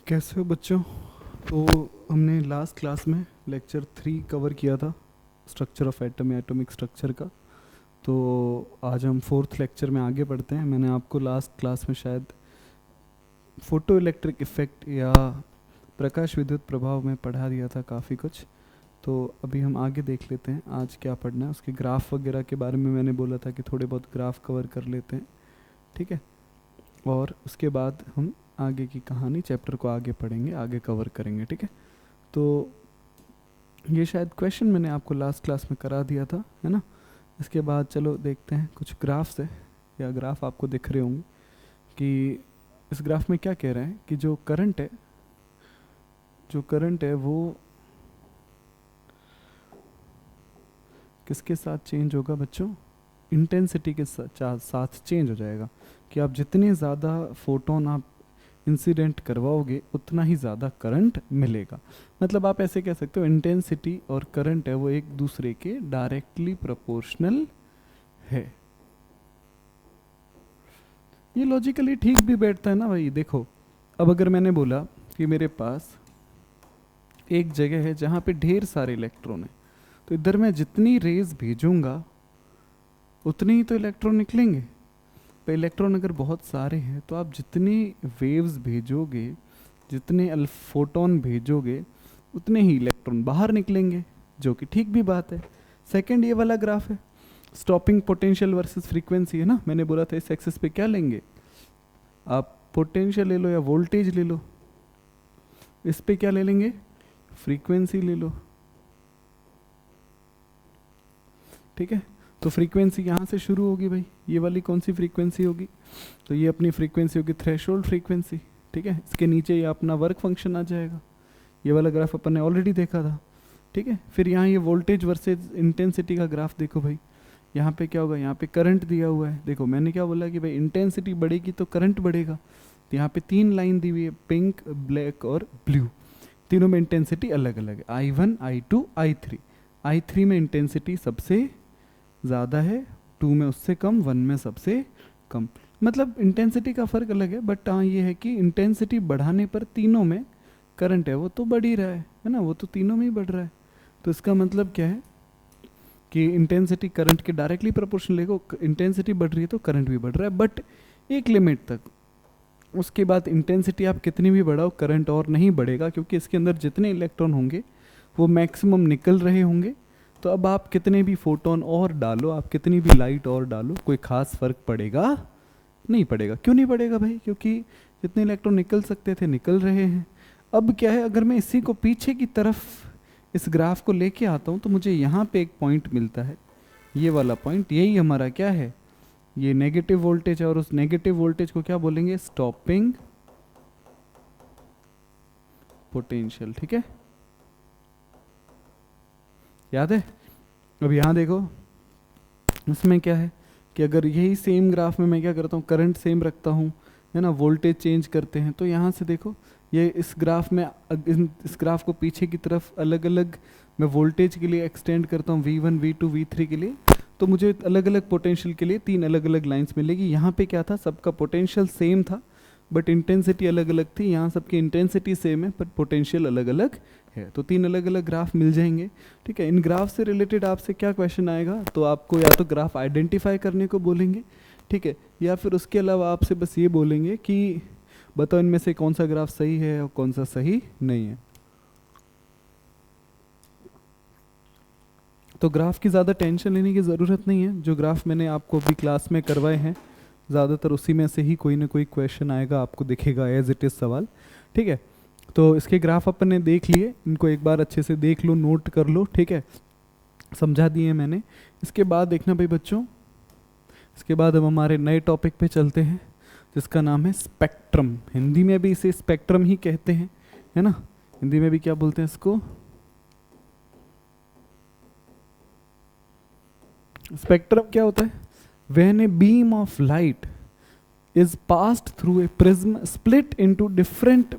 कैसे हो बच्चों। तो हमने लास्ट क्लास में लेक्चर 3 कवर किया था, स्ट्रक्चर ऑफ एटम या एटॉमिक स्ट्रक्चर का। तो आज हम फोर्थ लेक्चर में आगे बढ़ते हैं। मैंने आपको लास्ट क्लास में शायद फोटो इलेक्ट्रिक इफ़ेक्ट या प्रकाश विद्युत प्रभाव में पढ़ा दिया था काफ़ी कुछ। तो अभी हम आगे देख लेते हैं आज क्या पढ़ना है। उसके ग्राफ वगैरह के बारे में मैंने बोला था कि थोड़े बहुत ग्राफ कवर कर लेते हैं, ठीक है। और उसके बाद हम आगे की कहानी चैप्टर को आगे पढ़ेंगे, आगे कवर करेंगे, ठीक है। तो ये शायद क्वेश्चन मैंने आपको लास्ट क्लास में करा दिया था, है ना। इसके बाद चलो देखते हैं कुछ ग्राफ्स है, या ग्राफ आपको दिख रहे होंगे कि इस ग्राफ में क्या कह रहे हैं कि जो करंट है वो किसके साथ चेंज होगा बच्चों, इंटेंसिटी के साथ चेंज हो जाएगा। कि आप जितने ज़्यादा फोटोन आप इंसिडेंट करवाओगे उतना ही ज़्यादा करंट मिलेगा। मतलब आप ऐसे कह सकते हो इंटेंसिटी और करंट है वो एक दूसरे के डायरेक्टली प्रोपोर्शनल है। ये लॉजिकली ठीक भी बैठता है ना भाई। देखो, अब अगर मैंने बोला कि मेरे पास एक जगह है जहाँ पे ढेर सारे इलेक्ट्रॉन है, तो इधर मैं जितनी रेज भेजूंगा उतने ही तो इलेक्ट्रॉन निकलेंगे। पर इलेक्ट्रॉन अगर बहुत सारे हैं तो आप जितनी वेव्स भेजोगे, जितने फोटोन भेजोगे उतने ही इलेक्ट्रॉन बाहर निकलेंगे, जो कि ठीक भी बात है। सेकंड ये वाला ग्राफ है, स्टॉपिंग पोटेंशियल वर्सेस फ्रीक्वेंसी है ना। मैंने बोला था इस एक्सिस पे क्या लेंगे आप, पोटेंशियल ले लो या वोल्टेज ले लो। इस पे क्या ले लेंगे, फ्रीक्वेंसी ले लो, ठीक है। तो फ्रीक्वेंसी यहाँ से शुरू होगी भाई, ये वाली कौन सी फ्रीक्वेंसी होगी, तो ये अपनी फ्रीक्वेंसी होगी थ्रेशोल्ड फ्रीक्वेंसी, ठीक है। इसके नीचे ये अपना वर्क फंक्शन आ जाएगा। ये वाला ग्राफ अपन ने ऑलरेडी देखा था, ठीक है। फिर यहाँ ये वोल्टेज वर्सेस इंटेंसिटी का ग्राफ देखो भाई। यहाँ पे क्या होगा, यहाँ पे करंट दिया हुआ है। देखो मैंने क्या बोला कि भाई इंटेंसिटी बढ़ेगी तो करंट बढ़ेगा। तो यहाँ पे 3 लाइन दी हुई है, पिंक, ब्लैक और ब्लू। तीनों में इंटेंसिटी अलग अलग है, I1, I2, I3। I3 में इंटेंसिटी सबसे ज़्यादा है, 2 में उससे कम, 1 में सबसे कम। मतलब इंटेंसिटी का फ़र्क अलग है, बट हाँ ये है कि इंटेंसिटी बढ़ाने पर तीनों में करंट है वो तो बढ़ ही रहा है ना, वो तो तीनों में ही बढ़ रहा है। तो इसका मतलब क्या है कि इंटेंसिटी करंट के डायरेक्टली प्रोपोर्शनल है। इंटेंसिटी बढ़ रही है तो करंट भी बढ़ रहा है, बट एक लिमिट तक। उसके बाद इंटेंसिटी आप कितनी भी बढ़ाओ करंट और नहीं बढ़ेगा, क्योंकि इसके अंदर जितने इलेक्ट्रॉन होंगे वो मैक्सिमम निकल रहे होंगे। तो अब आप कितने भी फोटोन और डालो, आप कितनी भी लाइट और डालो, कोई खास फर्क पड़ेगा नहीं पड़ेगा। क्यों नहीं पड़ेगा भाई, क्योंकि जितने इलेक्ट्रॉन निकल सकते थे निकल रहे हैं। अब क्या है, अगर मैं इसी को पीछे की तरफ इस ग्राफ को लेके आता हूँ तो मुझे यहाँ पे एक पॉइंट मिलता है, ये वाला पॉइंट। यही हमारा क्या है, ये नेगेटिव वोल्टेज है। और उस नेगेटिव वोल्टेज को क्या बोलेंगे, स्टॉपिंग पोटेंशियल, ठीक है। याद है। अब यहाँ देखो, इसमें क्या है कि अगर यही सेम ग्राफ में मैं क्या करता हूँ, करंट सेम रखता हूँ, है ना, वोल्टेज चेंज करते हैं, तो यहाँ से देखो ये इस ग्राफ में इस ग्राफ को पीछे की तरफ अलग अलग मैं वोल्टेज के लिए एक्सटेंड करता हूँ, V1, V2, V3 के लिए। तो मुझे अलग अलग पोटेंशियल के लिए 3 अलग अलग लाइंस मिलेगी। यहाँ पे क्या था, सबका पोटेंशियल सेम था बट इंटेंसिटी अलग अलग थी। यहाँ सबकी इंटेंसिटी सेम है पर पोटेंशियल अलग अलग है। तो 3 अलग अलग ग्राफ मिल जाएंगे, ठीक है। इन ग्राफ से रिलेटेड आपसे क्या क्वेश्चन आएगा, तो आपको या तो ग्राफ आइडेंटिफाई करने को बोलेंगे, ठीक है, या फिर उसके अलावा आपसे बस ये बोलेंगे कि बताओ इनमें से कौन सा ग्राफ सही है और कौन सा सही नहीं है। तो ग्राफ की ज़्यादा टेंशन लेने की ज़रूरत नहीं है। जो ग्राफ मैंने आपको अभी क्लास में करवाए हैं ज़्यादातर उसी में से ही कोई ना कोई क्वेश्चन आएगा, आपको दिखेगा एज इट इज़ सवाल, ठीक है। तो इसके ग्राफ अपन ने देख लिए, इनको एक बार अच्छे से देख लो, नोट कर लो, ठीक है, समझा दिए मैंने। इसके बाद देखना भाई बच्चों, इसके बाद हम हमारे नए टॉपिक पे चलते हैं जिसका नाम है स्पेक्ट्रम। हिंदी में भी इसे स्पेक्ट्रम ही कहते हैं, है ना। हिंदी में भी क्या बोलते हैं इसको, स्पेक्ट्रम क्या होता है, when a beam of light is passed through a prism split into different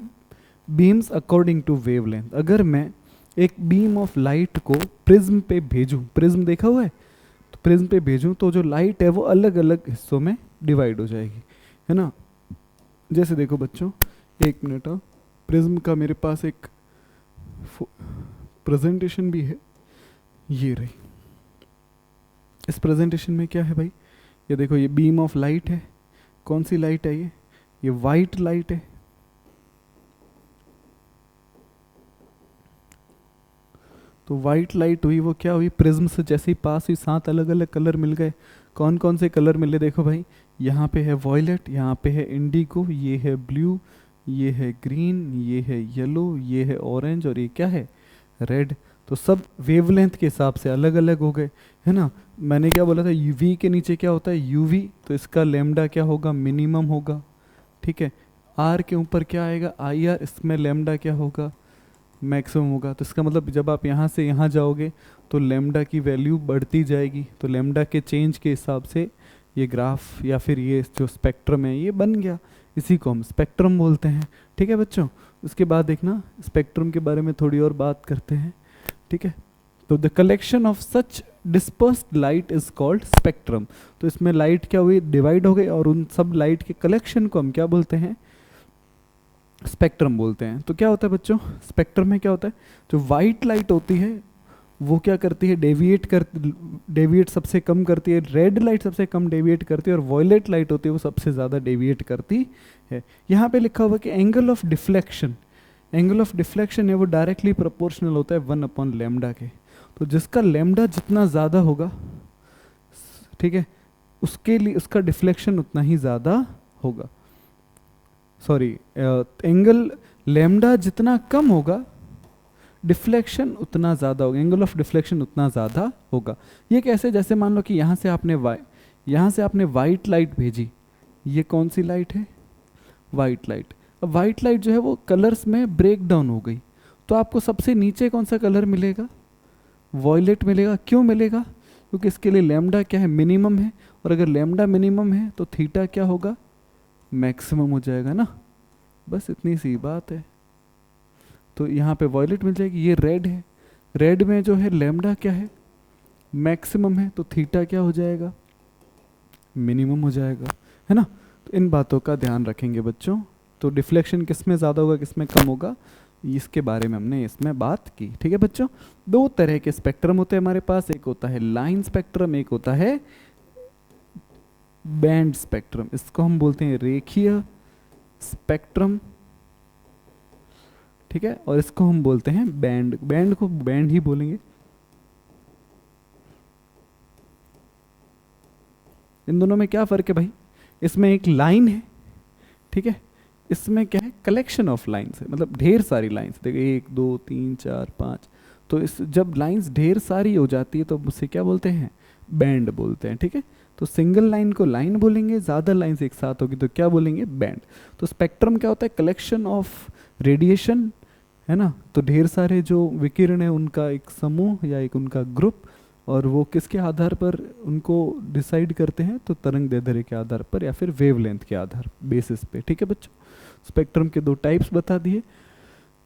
beams according to wavelength। अगर मैं एक बीम ऑफ लाइट को प्रिज्म पे भेजूं, प्रिज्म देखा हुआ है, तो प्रिज्म पे भेजूं तो जो लाइट है वो अलग अलग हिस्सों में डिवाइड हो जाएगी, है ना। जैसे देखो बच्चों, एक मिनट, प्रिज्म का मेरे पास एक प्रेजेंटेशन भी है, ये रही। इस प्रेजेंटेशन में क्या है भाई, ये देखो, ये बीम ऑफ लाइट है। कौन सी लाइट है ये वाइट लाइट है। तो वाइट लाइट हुई, वो क्या हुई, प्रिज्म से जैसे ही पास हुई 7 अलग अलग कलर मिल गए। कौन कौन से कलर मिले देखो भाई, यहाँ पे है वॉयलेट, यहाँ पे है इंडिगो, ये है ब्लू, ये है ग्रीन, ये है येलो, ये है ऑरेंज, और ये क्या है, रेड। तो सब वेवलेंथ के हिसाब से अलग अलग हो गए, है ना। मैंने क्या बोला था, यूवी के नीचे क्या होता है, यूवी, तो इसका लैम्डा क्या होगा, मिनिमम होगा, ठीक है। आर के ऊपर क्या आएगा, आई आर, इसमें लैम्डा क्या होगा, मैक्सिमम होगा। तो इसका मतलब जब आप यहाँ से यहाँ जाओगे तो लैम्डा की वैल्यू बढ़ती जाएगी। तो लैम्डा के चेंज के हिसाब से ये ग्राफ या फिर ये जो स्पेक्ट्रम है ये बन गया। इसी को हम स्पेक्ट्रम बोलते हैं, ठीक है बच्चों। उसके बाद देखना स्पेक्ट्रम के बारे में थोड़ी और बात करते हैं, ठीक है। तो the collection of such dispersed light is called spectrum. तो इसमें लाइट क्या हुई, डिवाइड हो गई, और उन सब लाइट के कलेक्शन को हम क्या बोलते हैं, स्पेक्ट्रम बोलते हैं। तो क्या होता है बच्चों, स्पेक्ट्रम में क्या होता है, जो वाइट लाइट होती है वो क्या करती है, डेविएट सबसे कम करती है। रेड लाइट सबसे कम डेविएट करती है, और वॉयलेट लाइट होती है वो सबसे ज़्यादा डेविएट करती है। यहाँ पे लिखा हुआ कि angle of deflection, angle of deflection है वो डायरेक्टली प्रोपोर्शनल होता है 1/λ के। तो जिसका लैम्डा जितना ज़्यादा होगा, ठीक है, उसके लिए उसका डिफ्लेक्शन उतना ही ज़्यादा होगा। सॉरी, एंगल लैम्डा जितना कम होगा डिफ्लेक्शन उतना ज़्यादा होगा, एंगल ऑफ डिफ्लेक्शन उतना ज़्यादा होगा। ये कैसे, जैसे मान लो कि यहाँ से आपने वाइट लाइट भेजी, ये कौन सी लाइट है, वाइट लाइट। अब वाइट लाइट जो है वो कलर्स में ब्रेक डाउन हो गई, तो आपको सबसे नीचे कौन सा कलर मिलेगा, वॉयलेट मिलेगा। क्यों मिलेगा, क्योंकि इसके लिए लैम्डा क्या है, मिनिमम है, और अगर लैम्डा मिनिमम है तो थीटा क्या होगा, मैक्सिमम हो जाएगा ना। बस इतनी सी बात है। तो यहाँ पे वॉयलेट मिल जाएगी। ये रेड है, रेड में जो है लैम्डा क्या है, मैक्सिमम है, तो थीटा क्या हो जाएगा, मिनिमम हो जाएगा, है ना। तो इन बातों का ध्यान रखेंगे बच्चों। तो डिफ्लेक्शन किस में ज़्यादा होगा, किस में कम होगा, इसके बारे में हमने इसमें बात की, ठीक है बच्चों। 2 तरह के स्पेक्ट्रम होते हैं हमारे पास, एक होता है लाइन स्पेक्ट्रम, एक होता है बैंड स्पेक्ट्रम। इसको हम बोलते हैं रेखीय स्पेक्ट्रम, ठीक है, और इसको हम बोलते हैं बैंड। बैंड को बैंड ही बोलेंगे। इन दोनों में क्या फर्क है भाई, इसमें एक लाइन है, ठीक है, इसमें क्या है, कलेक्शन ऑफ लाइन्स है, मतलब ढेर सारी लाइन्स। देखो 1 2 3 4 5, तो इस जब लाइन्स ढेर सारी हो जाती है तो उसे क्या बोलते हैं, बैंड बोलते हैं, ठीक है। तो सिंगल लाइन को लाइन बोलेंगे, ज़्यादा लाइन्स एक साथ होगी तो क्या बोलेंगे, बैंड। तो स्पेक्ट्रम क्या होता है, कलेक्शन ऑफ रेडिएशन, है ना। तो ढेर सारे जो विकिरण है उनका एक समूह या एक उनका ग्रुप, और वो किसके आधार पर उनको डिसाइड करते हैं, तो तरंग दैर्ध्य के आधार पर या फिर वेवलेंथ के आधार बेसिस पे, ठीक है बच्चों। स्पेक्ट्रम के 2 टाइप्स बता दिए।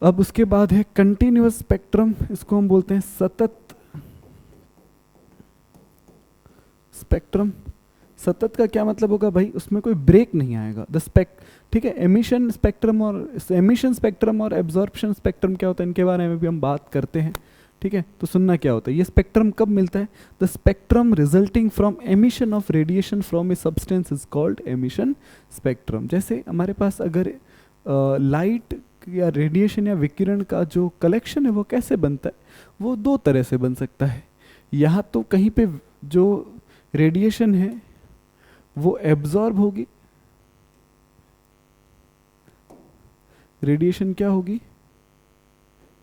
अब उसके बाद है कंटिन्यूअस स्पेक्ट्रम, इसको हम बोलते हैं सतत स्पेक्ट्रम। सतत का क्या मतलब होगा भाई, उसमें कोई ब्रेक नहीं आएगा। ठीक है, एमिशन स्पेक्ट्रम और एब्जॉर्प्शन स्पेक्ट्रम क्या होता है, इनके बारे में भी हम बात करते हैं, ठीक है। तो सुनना क्या होता है, ये स्पेक्ट्रम कब मिलता है, the spectrum resulting from emission of radiation from a substance is called emission spectrum. जैसे हमारे पास अगर लाइट या रेडिएशन या विकिरण का जो कलेक्शन है वो कैसे बनता है, वो 2 तरह से बन सकता है। यहाँ तो कहीं पे जो रेडिएशन है वो एब्जॉर्ब होगी, रेडिएशन क्या होगी,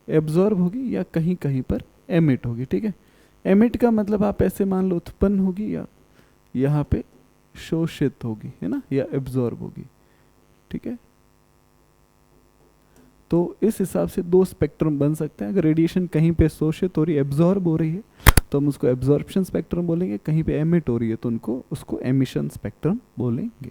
एब्जॉर्ब होगी, या कहीं कहीं पर एमिट होगी, ठीक है। एमिट का मतलब आप ऐसे मान लो उत्पन्न होगी, या यहाँ पे शोषित होगी, है ना, या एब्जॉर्ब होगी, ठीक है। तो इस हिसाब से 2 स्पेक्ट्रम बन सकते हैं। अगर रेडिएशन कहीं पे शोषित हो रही है, एब्जॉर्ब हो रही है, तो हम उसको एब्जॉर्प्शन स्पेक्ट्रम बोलेंगे। कहीं पे एमिट हो रही है तो उसको एमिशन स्पेक्ट्रम बोलेंगे,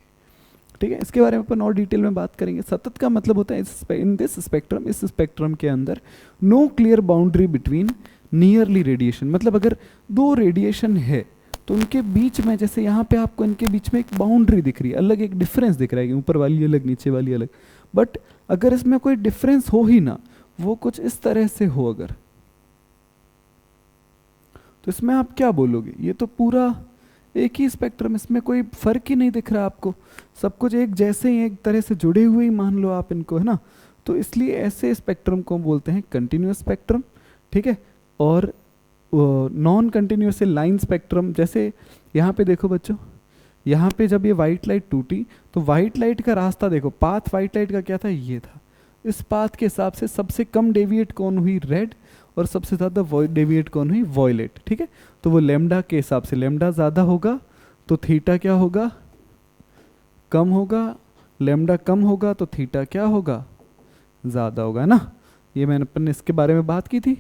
ठीक है। इसके बारे में अपन और डिटेल में बात करेंगे। सतत का मतलब होता है इन दिस स्पेक्ट्रम, इस स्पेक्ट्रम के अंदर no clear boundary between nearly radiation. मतलब अगर 2 रेडिएशन है तो उनके बीच में, जैसे यहाँ पे आपको इनके बीच में एक बाउंड्री दिख रही है, अलग एक डिफरेंस दिख रहा है कि ऊपर वाली अलग नीचे वाली अलग, बट अगर इसमें कोई डिफरेंस हो ही ना, वो कुछ इस तरह से हो अगर, तो इसमें आप क्या बोलोगे? ये तो पूरा एक ही स्पेक्ट्रम, इसमें कोई फर्क ही नहीं दिख रहा आपको, सब कुछ एक जैसे ही, एक तरह से जुड़े हुए ही मान लो आप इनको, है ना। तो इसलिए ऐसे स्पेक्ट्रम को हम बोलते हैं कंटिन्यूस स्पेक्ट्रम, ठीक है। और नॉन कंटिन्यूस से लाइन स्पेक्ट्रम, जैसे यहाँ पे देखो बच्चों, यहाँ पे जब ये वाइट लाइट टूटी तो वाइट लाइट का रास्ता देखो, पाथ वाइट लाइट का क्या था, ये था। इस पाथ के हिसाब से सबसे कम डेविएट कौन हुई, रेड, और सबसे ज़्यादा डेविएट कौन हुई, वॉयलेट, ठीक है। तो वो लेमडा के हिसाब से, लेमडा ज़्यादा होगा तो थीटा क्या होगा, कम होगा, लेमडा कम होगा तो थीटा क्या होगा, ज़्यादा होगा ना। ये मैंने अपन इसके बारे में बात की थी,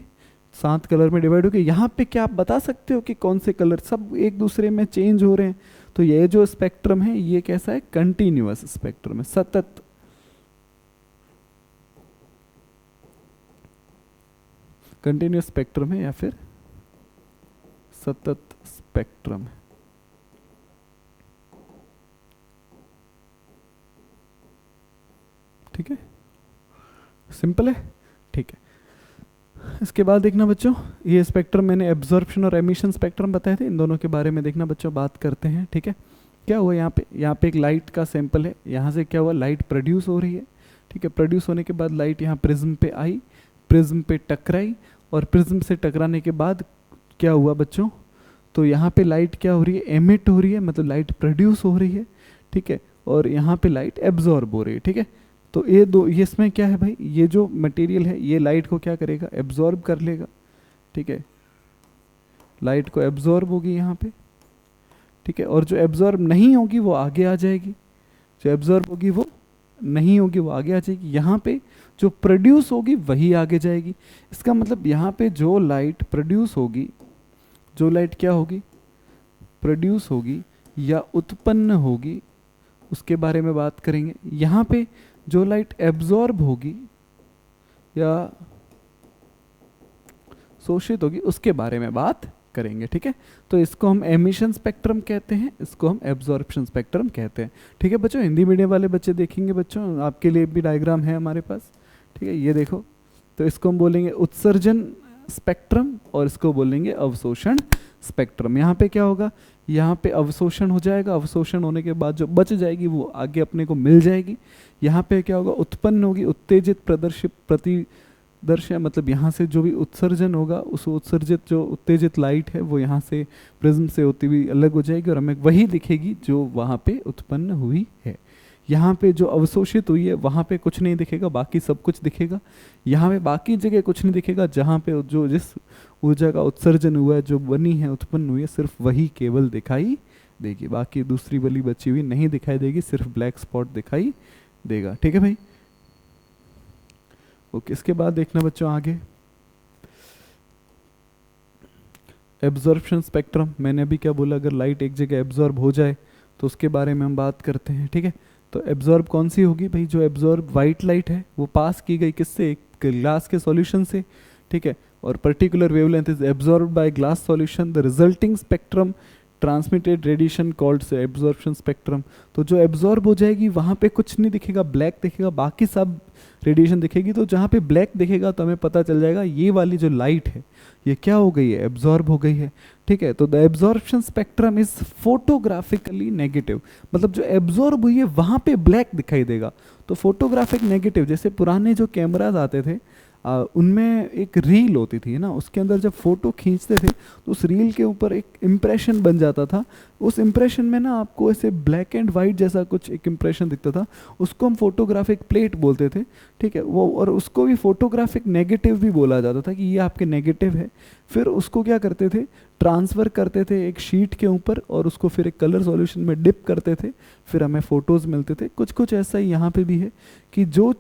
7 कलर में डिवाइड हो गए। यहाँ पे क्या आप बता सकते हो कि कौन से कलर सब एक दूसरे में चेंज हो रहे हैं? तो ये जो स्पेक्ट्रम है ये कैसा है, कंटिन्यूअस स्पेक्ट्रम है, सतत, कंटिन्यूअस स्पेक्ट्रम है या फिर सतत स्पेक्ट्रम है, ठीक है, सिंपल है, ठीक है। इसके बाद देखना बच्चों, ये स्पेक्ट्रम मैंने एब्जॉर्प्शन और एमिशन स्पेक्ट्रम बताए थे, इन दोनों के बारे में देखना बच्चों, बात करते हैं, ठीक है। क्या हुआ यहाँ पे एक लाइट का सैंपल है, यहाँ से क्या हुआ, लाइट प्रोड्यूस हो रही है, ठीक है। प्रोड्यूस होने के बाद लाइट यहाँ प्रिज्म पे आई, प्रिज्म पे टकराई, और प्रिज्म से टकराने के बाद क्या हुआ बच्चों, तो यहाँ पे लाइट क्या हो रही है, एमिट हो रही है, मतलब लाइट प्रोड्यूस हो रही है, ठीक है, और यहाँ पे लाइट एब्जॉर्ब हो रही है, ठीक है। तो ये दो, ये इसमें क्या है भाई, ये जो मटेरियल है ये लाइट को क्या करेगा, एब्जॉर्ब कर लेगा, ठीक है, लाइट को एब्जॉर्ब होगी यहाँ पे, ठीक है। और जो एब्जॉर्ब नहीं होगी वो आगे आ जाएगी, जो एब्जॉर्ब होगी वो नहीं होगी, वो आगे आ जाएगी। यहाँ पे जो प्रोड्यूस होगी वही आगे जाएगी। इसका मतलब यहाँ पे जो लाइट प्रोड्यूस होगी, जो लाइट क्या होगी, प्रोड्यूस होगी या उत्पन्न होगी, उसके बारे में बात करेंगे। यहाँ पे जो लाइट एब्जॉर्ब होगी या शोषित होगी उसके बारे में बात करेंगे, ठीक है। तो इसको हम एमिशन स्पेक्ट्रम कहते हैं, इसको हम एब्जॉर्प्शन स्पेक्ट्रम कहते हैं, ठीक है बच्चों। हिंदी मीडियम वाले बच्चे देखेंगे बच्चों, आपके लिए भी डायग्राम है हमारे पास, ठीक है, ये देखो। तो इसको हम बोलेंगे उत्सर्जन स्पेक्ट्रम और इसको बोलेंगे अवशोषण स्पेक्ट्रम। यहाँ पे क्या होगा, यहाँ पे अवशोषण हो जाएगा, अवशोषण होने के बाद जो बच जाएगी वो आगे अपने को मिल जाएगी। यहाँ पे क्या होगा, उत्पन्न होगी उत्तेजित प्रदर्शित प्रतिदर्शन, मतलब यहाँ से जो भी उत्सर्जन होगा उस उत्सर्जित जो उत्तेजित लाइट है वो यहाँ से प्रिज्म से होती हुई अलग हो जाएगी और हमें वही दिखेगी जो वहाँ पे उत्पन्न हुई है। यहाँ पे जो अवशोषित हुई है वहाँ पे कुछ नहीं दिखेगा, बाकी सब कुछ दिखेगा। यहाँ पे बाकी जगह कुछ नहीं दिखेगा, जहाँ पे जो जिस ऊर्जा का उत्सर्जन हुआ है, जो बनी है, उत्पन्न हुई है, सिर्फ वही केवल दिखाई देगी, बाकी दूसरी वाली बची हुई नहीं दिखाई देगी, सिर्फ ब्लैक स्पॉट दिखाई देगा, ठीक है भाई। ओके, इसके बाद देखना बच्चों आगे एब्जॉर्प्शन स्पेक्ट्रम। मैंने अभी क्या बोला, अगर लाइट एक जगह एब्जॉर्ब हो जाए तो उसके बारे में हम बात करते हैं, ठीक है। तो एब्जॉर्ब कौन सी होगी भाई, जो एब्जॉर्ब वाइट लाइट है वो पास की गई किससे, एक ग्लास के सॉल्यूशन से, ठीक है, और particular wavelength is absorbed bye glass solution, the resulting spectrum transmitted radiation called से एब्जॉर्प्शन स्पेक्ट्रम। तो जो एब्जॉर्ब हो जाएगी वहाँ पे कुछ नहीं दिखेगा, ब्लैक दिखेगा, बाकी सब रेडिएशन दिखेगी। तो जहाँ पे ब्लैक दिखेगा तो हमें पता चल जाएगा ये वाली जो लाइट है ये क्या हो गई है, एब्जॉर्ब हो गई है, ठीक है। तो the absorption spectrum is photographically negative, मतलब जो एब्जॉर्ब हुई है वहाँ पे ब्लैक दिखाई देगा। तो फोटोग्राफिक नेगेटिव, जैसे पुराने जो कैमराज आते थे उनमें एक रील होती थी ना, उसके अंदर जब फोटो खींचते थे तो उस रील के ऊपर एक इम्प्रेशन बन जाता था। उस इम्प्रेशन में ना आपको ऐसे ब्लैक एंड वाइट जैसा कुछ एक इम्प्रेशन दिखता था, उसको हम फोटोग्राफिक प्लेट बोलते थे, ठीक है वो। और उसको भी फोटोग्राफिक नेगेटिव भी बोला जाता था कि ये आपके नेगेटिव है। फिर उसको क्या करते थे, ट्रांसफ़र करते थे एक शीट के ऊपर और उसको फिर एक कलर सॉल्यूशन में डिप करते थे, फिर हमें फ़ोटोज़ मिलते थे। कुछ कुछ ऐसा ही यहाँ पे भी है कि जो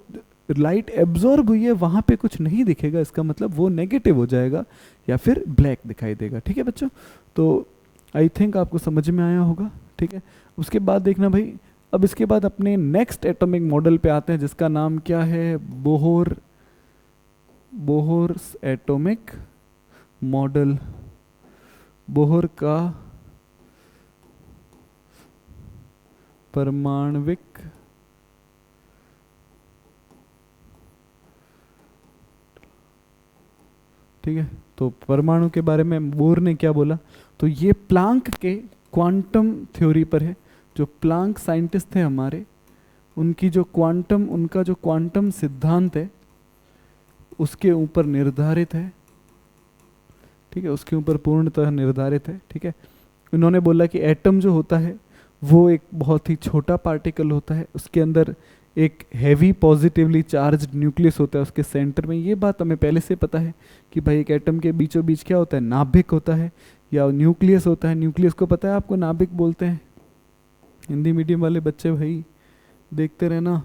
लाइट एब्जॉर्ब हुई है वहाँ पे कुछ नहीं दिखेगा, इसका मतलब वो नेगेटिव हो जाएगा या फिर ब्लैक दिखाई देगा, ठीक है बच्चों। तो आई थिंक आपको समझ में आया होगा, ठीक है। उसके बाद देखना भाई, अब इसके बाद अपने नेक्स्ट एटॉमिक मॉडल पे आते हैं जिसका नाम क्या है, बोहर्स एटॉमिक मॉडल। बोहर का परमाणविक ठीक है। तो परमाणु के बारे में बोर ने क्या बोला, तो ये प्लांक के क्वांटम थ्योरी पर है। जो प्लांक साइंटिस्ट थे हमारे, उनकी जो क्वांटम, उनका जो क्वांटम सिद्धांत है उसके ऊपर निर्धारित है, ठीक है, उसके ऊपर पूर्णतः निर्धारित है, ठीक है। उन्होंने बोला कि एटम जो होता है वो एक बहुत ही छोटा पार्टिकल होता है, उसके अंदर एक हैवी पॉजिटिवली चार्ज्ड न्यूक्लियस होता है उसके सेंटर में। ये बात हमें पहले से पता है कि भाई एक एटम के बीचों बीच क्या होता है, नाभिक होता है या न्यूक्लियस होता है। न्यूक्लियस को पता है आपको, नाभिक बोलते हैं। हिंदी मीडियम वाले बच्चे भाई देखते रहना,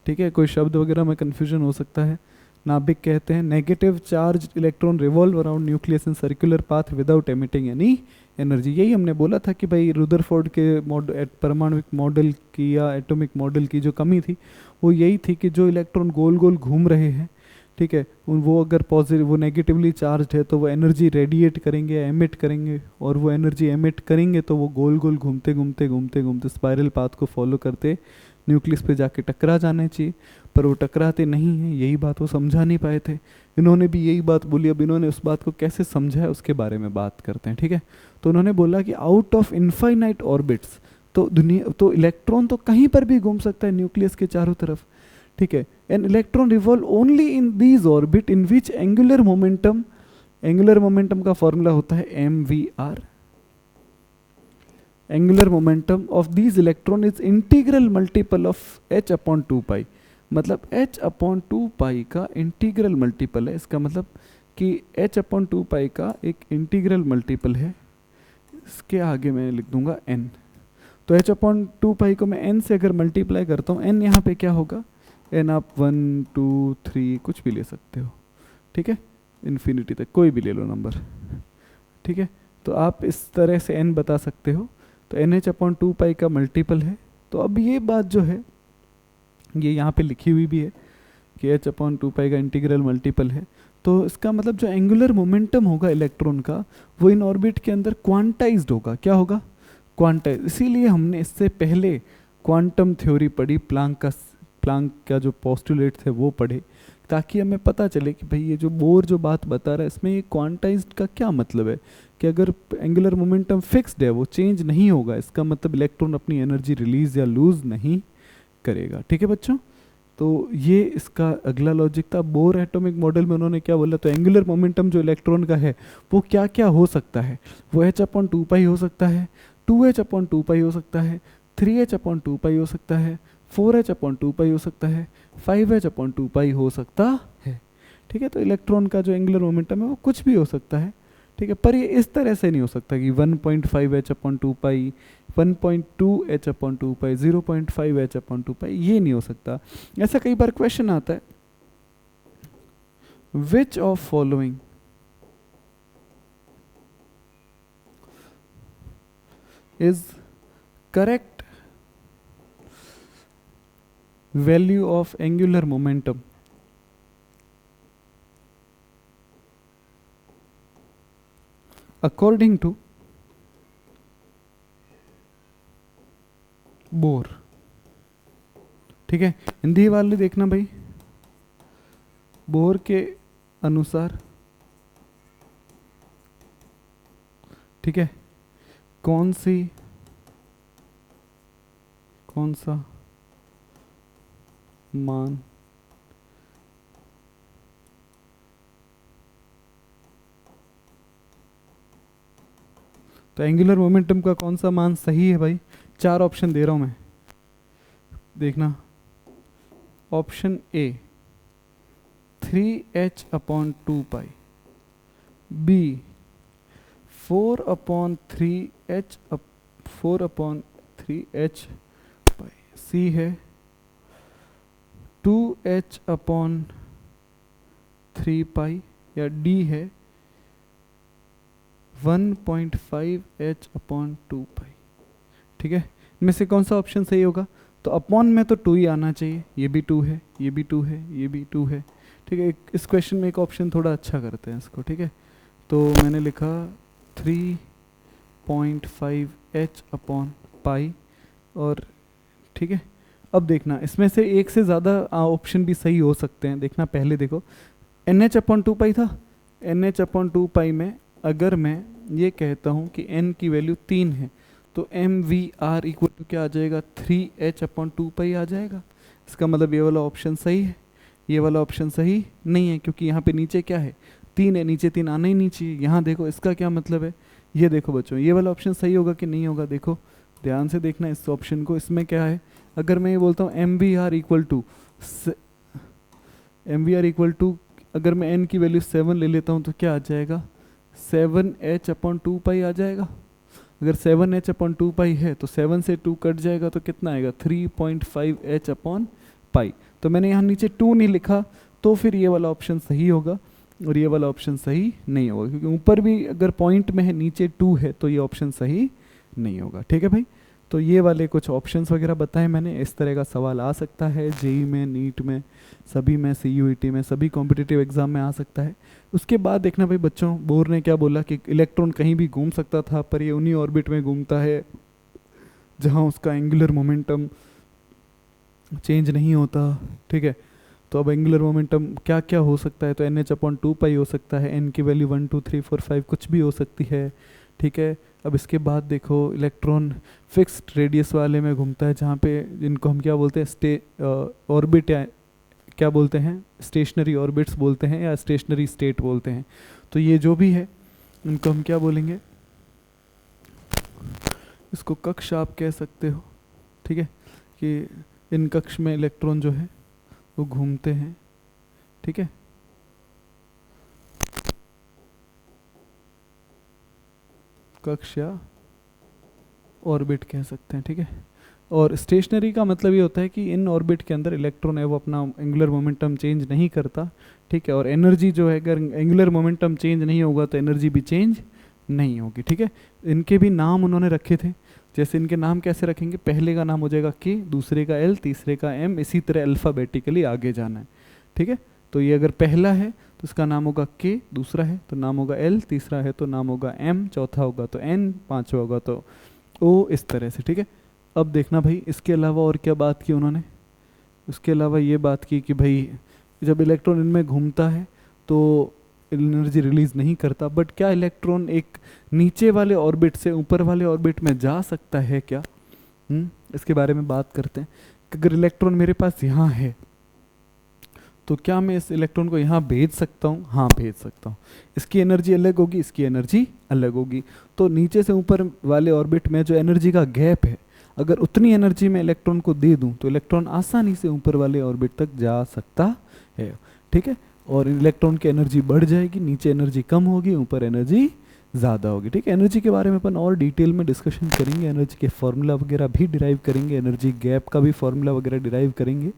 ठीक है, कोई शब्द वगैरह में कन्फ्यूजन हो सकता है। नाभिक कहते हैं negative charge electron revolve around nucleus in circular path without emitting any energy. यही हमने बोला था कि भाई रुदरफोर्ड के परमाणुविक मॉडल की या एटॉमिक मॉडल की जो कमी थी वो यही थी कि जो इलेक्ट्रॉन गोल गोल घूम रहे हैं, ठीक है, वो अगर पॉजिटिव, वो नेगेटिवली चार्ज है तो वो एनर्जी रेडिएट करेंगे, एमिट करेंगे, और वो एनर्जी एमिट करेंगे तो वो गोल गोल घूमते घूमते घूमते घूमते स्पाइरल पाथ को फॉलो करते न्यूक्लियस पे जाके टकरा जाने चाहिए, पर वो टकराते नहीं हैं। यही बात वो समझा नहीं पाए थे। इन्होंने भी यही बात बोली। अब इन्होंने उस बात को कैसे समझा है उसके बारे में बात करते हैं, ठीक है। तो उन्होंने बोला कि आउट ऑफ इनफाइनाइट ऑर्बिट्स, तो दुनिया, तो इलेक्ट्रॉन तो कहीं पर भी घूम सकता है न्यूक्लियस के चारों तरफ, ठीक है। An electron revolve only in these orbit in which angular momentum का फॉर्मूला होता है mvr। Angular momentum of these electron is integral multiple of h/2π। मतलब h/2π का इंटीग्रल मल्टीपल है। इसका मतलब कि h/2π का एक इंटीग्रल मल्टीपल है। इसके आगे मैं लिख दूंगा n। तो h/2π को मैं n से अगर मल्टीप्लाई करता हूँ, n यहाँ पे क्या होगा, n आप 1 2 3 कुछ भी ले सकते हो, ठीक है, इन्फिनिटी तक कोई भी ले लो नंबर, ठीक है। तो आप इस तरह से n बता सकते हो। तो nh/2π का मल्टीपल है। तो अब ये बात जो है ये यहाँ पे लिखी हुई भी है कि h/2π का इंटीग्रल मल्टीपल है। तो इसका मतलब जो एंगुलर मोमेंटम होगा इलेक्ट्रॉन का वो इन ऑर्बिट के अंदर क्वांटाइज्ड होगा। क्या होगा, क्वांटाइज। इसीलिए हमने इससे पहले क्वांटम थ्योरी पढ़ी, प्लांक का जो पोस्टुलेट थे वो पढ़े, ताकि हमें पता चले कि भाई ये जो बोर जो बात बता रहा है इसमें ये क्वांटाइज्ड का क्या मतलब है, कि अगर एंगुलर मोमेंटम फिक्स्ड है, वो चेंज नहीं होगा, इसका मतलब इलेक्ट्रॉन अपनी एनर्जी रिलीज या लूज नहीं करेगा, ठीक है बच्चों। तो ये इसका अगला लॉजिक था। बोर एटॉमिक मॉडल में उन्होंने क्या बोला, तो एंगुलर मोमेंटम जो इलेक्ट्रॉन का है वो क्या क्या हो सकता है, वो h/2π हो सकता है, 2h/2π हो सकता है, 3h/2π हो सकता है, 4h/2π हो सकता है, 5h/2π हो सकता है, ठीक है। तो इलेक्ट्रॉन का जो एंगुलर मोमेंटम है वो कुछ भी हो सकता है, ठीक है। पर ये इस तरह से नहीं हो सकता कि 1.5h/2π, 1.2h/2π, 0.5h/2π, ये नहीं हो सकता। ऐसा कई बार क्वेश्चन आता है, which of following is correct value of angular momentum according to Bohr, ठीक है। हिंदी वाले देखना भाई, बोर के अनुसार, ठीक है, कौन सा मान तो एंगुलर मोमेंटम का कौन सा मान सही है भाई। 4 ऑप्शन दे रहा हूं मैं, देखना। Option A 3h/2π, B 4/3h/4/3h/π, सी है 2h/3π, या डी है 1.5h/2π, ठीक है। इनमें से कौन सा ऑप्शन सही होगा, तो अपॉन में तो 2 ही आना चाहिए, ये भी 2 है, ये भी 2 है, ये भी 2 है, ठीक है। इस क्वेश्चन में एक ऑप्शन थोड़ा अच्छा करते हैं इसको, ठीक है। तो मैंने लिखा 3.5h/π, और ठीक है। अब देखना इसमें से एक से ज़्यादा ऑप्शन भी सही हो सकते हैं। देखना पहले देखो, NH/2π था, NH/2 में अगर मैं ये कहता हूँ कि n की वैल्यू 3 है तो MVR इक्वल टू क्या आ जाएगा, 3H/2 आ जाएगा। इसका मतलब ये वाला ऑप्शन सही है, ये वाला ऑप्शन सही नहीं है, क्योंकि यहाँ पे नीचे क्या है, 3 है, नीचे 3 आना ही नहीं चाहिए। यहाँ देखो इसका क्या मतलब है, ये देखो बच्चों, ये वाला ऑप्शन सही होगा कि नहीं होगा, देखो ध्यान से देखना इस ऑप्शन को। इसमें क्या है, अगर मैं ये बोलता हूँ MVR इक्वल टू अगर मैं n की वैल्यू 7 ले लेता हूँ तो क्या आ जाएगा, 7H/2 आ जाएगा। अगर 7H/2 है तो 7 से 2 कट जाएगा तो कितना आएगा, 3.5H/π। तो मैंने यहाँ नीचे 2 नहीं लिखा, तो फिर ये वाला ऑप्शन सही होगा और ये वाला ऑप्शन सही नहीं होगा, क्योंकि ऊपर भी अगर पॉइंट में है नीचे 2 है तो ये ऑप्शन सही नहीं होगा। ठीक है भाई, तो ये वाले कुछ ऑप्शंस वगैरह बताए मैंने। इस तरह का सवाल आ सकता है जेई में, नीट में, सभी में, CUET में, सभी कॉम्पिटिटिव एग्जाम में आ सकता है। उसके बाद देखना भाई बच्चों, बोर ने क्या बोला कि इलेक्ट्रॉन कहीं भी घूम सकता था, पर ये उन्हीं ऑर्बिट में घूमता है जहाँ उसका एंगुलर मोमेंटम चेंज नहीं होता। ठीक है, तो अब एंगुलर मोमेंटम क्या क्या हो सकता है, तो NH/2 हो सकता है, n की वैल्यू 1 2 3 4 5 कुछ भी हो सकती है। ठीक है, अब इसके बाद देखो इलेक्ट्रॉन फिक्स्ड रेडियस वाले में घूमता है, जहाँ पे जिनको हम क्या बोलते हैं, ऑर्बिट या क्या बोलते हैं, स्टेशनरी ऑर्बिट्स बोलते हैं या स्टेशनरी स्टेट बोलते हैं। तो ये जो भी है इनको हम क्या बोलेंगे, इसको कक्ष आप कह सकते हो। ठीक है, कि इन कक्ष में इलेक्ट्रॉन जो है वो घूमते हैं। ठीक है, कक्ष या ऑर्बिट कह सकते हैं। ठीक है, और स्टेशनरी का मतलब ये होता है कि इन ऑर्बिट के अंदर इलेक्ट्रॉन है वो अपना एंगुलर मोमेंटम चेंज नहीं करता। ठीक है, और एनर्जी जो है, अगर एंगुलर मोमेंटम चेंज नहीं होगा तो एनर्जी भी चेंज नहीं होगी। ठीक है, इनके भी नाम उन्होंने रखे थे, जैसे इनके नाम कैसे रखेंगे, पहले का नाम हो जाएगा K, दूसरे का L, तीसरे का M, इसी तरह अल्फ़ाबेटिकली आगे जाना है। ठीक है, तो ये अगर पहला है तो इसका नाम होगा K, दूसरा है तो नाम होगा L, तीसरा है तो नाम होगा M, चौथा होगा तो N, पांचवा होगा तो O, इस तरह से। ठीक है, अब देखना भाई इसके अलावा और क्या बात की उन्होंने, उसके अलावा ये बात की कि भाई जब इलेक्ट्रॉन इनमें घूमता है तो एनर्जी रिलीज नहीं करता, बट क्या इलेक्ट्रॉन एक नीचे वाले ऑर्बिट से ऊपर वाले ऑर्बिट में जा सकता है क्या, इसके बारे में बात करते हैं। अगर इलेक्ट्रॉन मेरे पास यहाँ है तो क्या मैं इस इलेक्ट्रॉन को यहाँ भेज सकता हूँ, हाँ भेज सकता हूँ। इसकी एनर्जी अलग होगी, इसकी एनर्जी अलग होगी। तो नीचे से ऊपर वाले ऑर्बिट में जो एनर्जी का गैप है, अगर उतनी एनर्जी मैं इलेक्ट्रॉन को दे दूं तो इलेक्ट्रॉन आसानी से ऊपर वाले ऑर्बिट तक जा सकता है। ठीक है, और इलेक्ट्रॉन की एनर्जी बढ़ जाएगी, नीचे एनर्जी कम होगी, ऊपर एनर्जी ज़्यादा होगी। ठीक है, एनर्जी के बारे में अपन और डिटेल में डिस्कशन करेंगे, एनर्जी के फॉर्मूला वगैरह भी डिराइव करेंगे, एनर्जी गैप का भी फॉर्मूला वगैरह डिराइव करेंगे।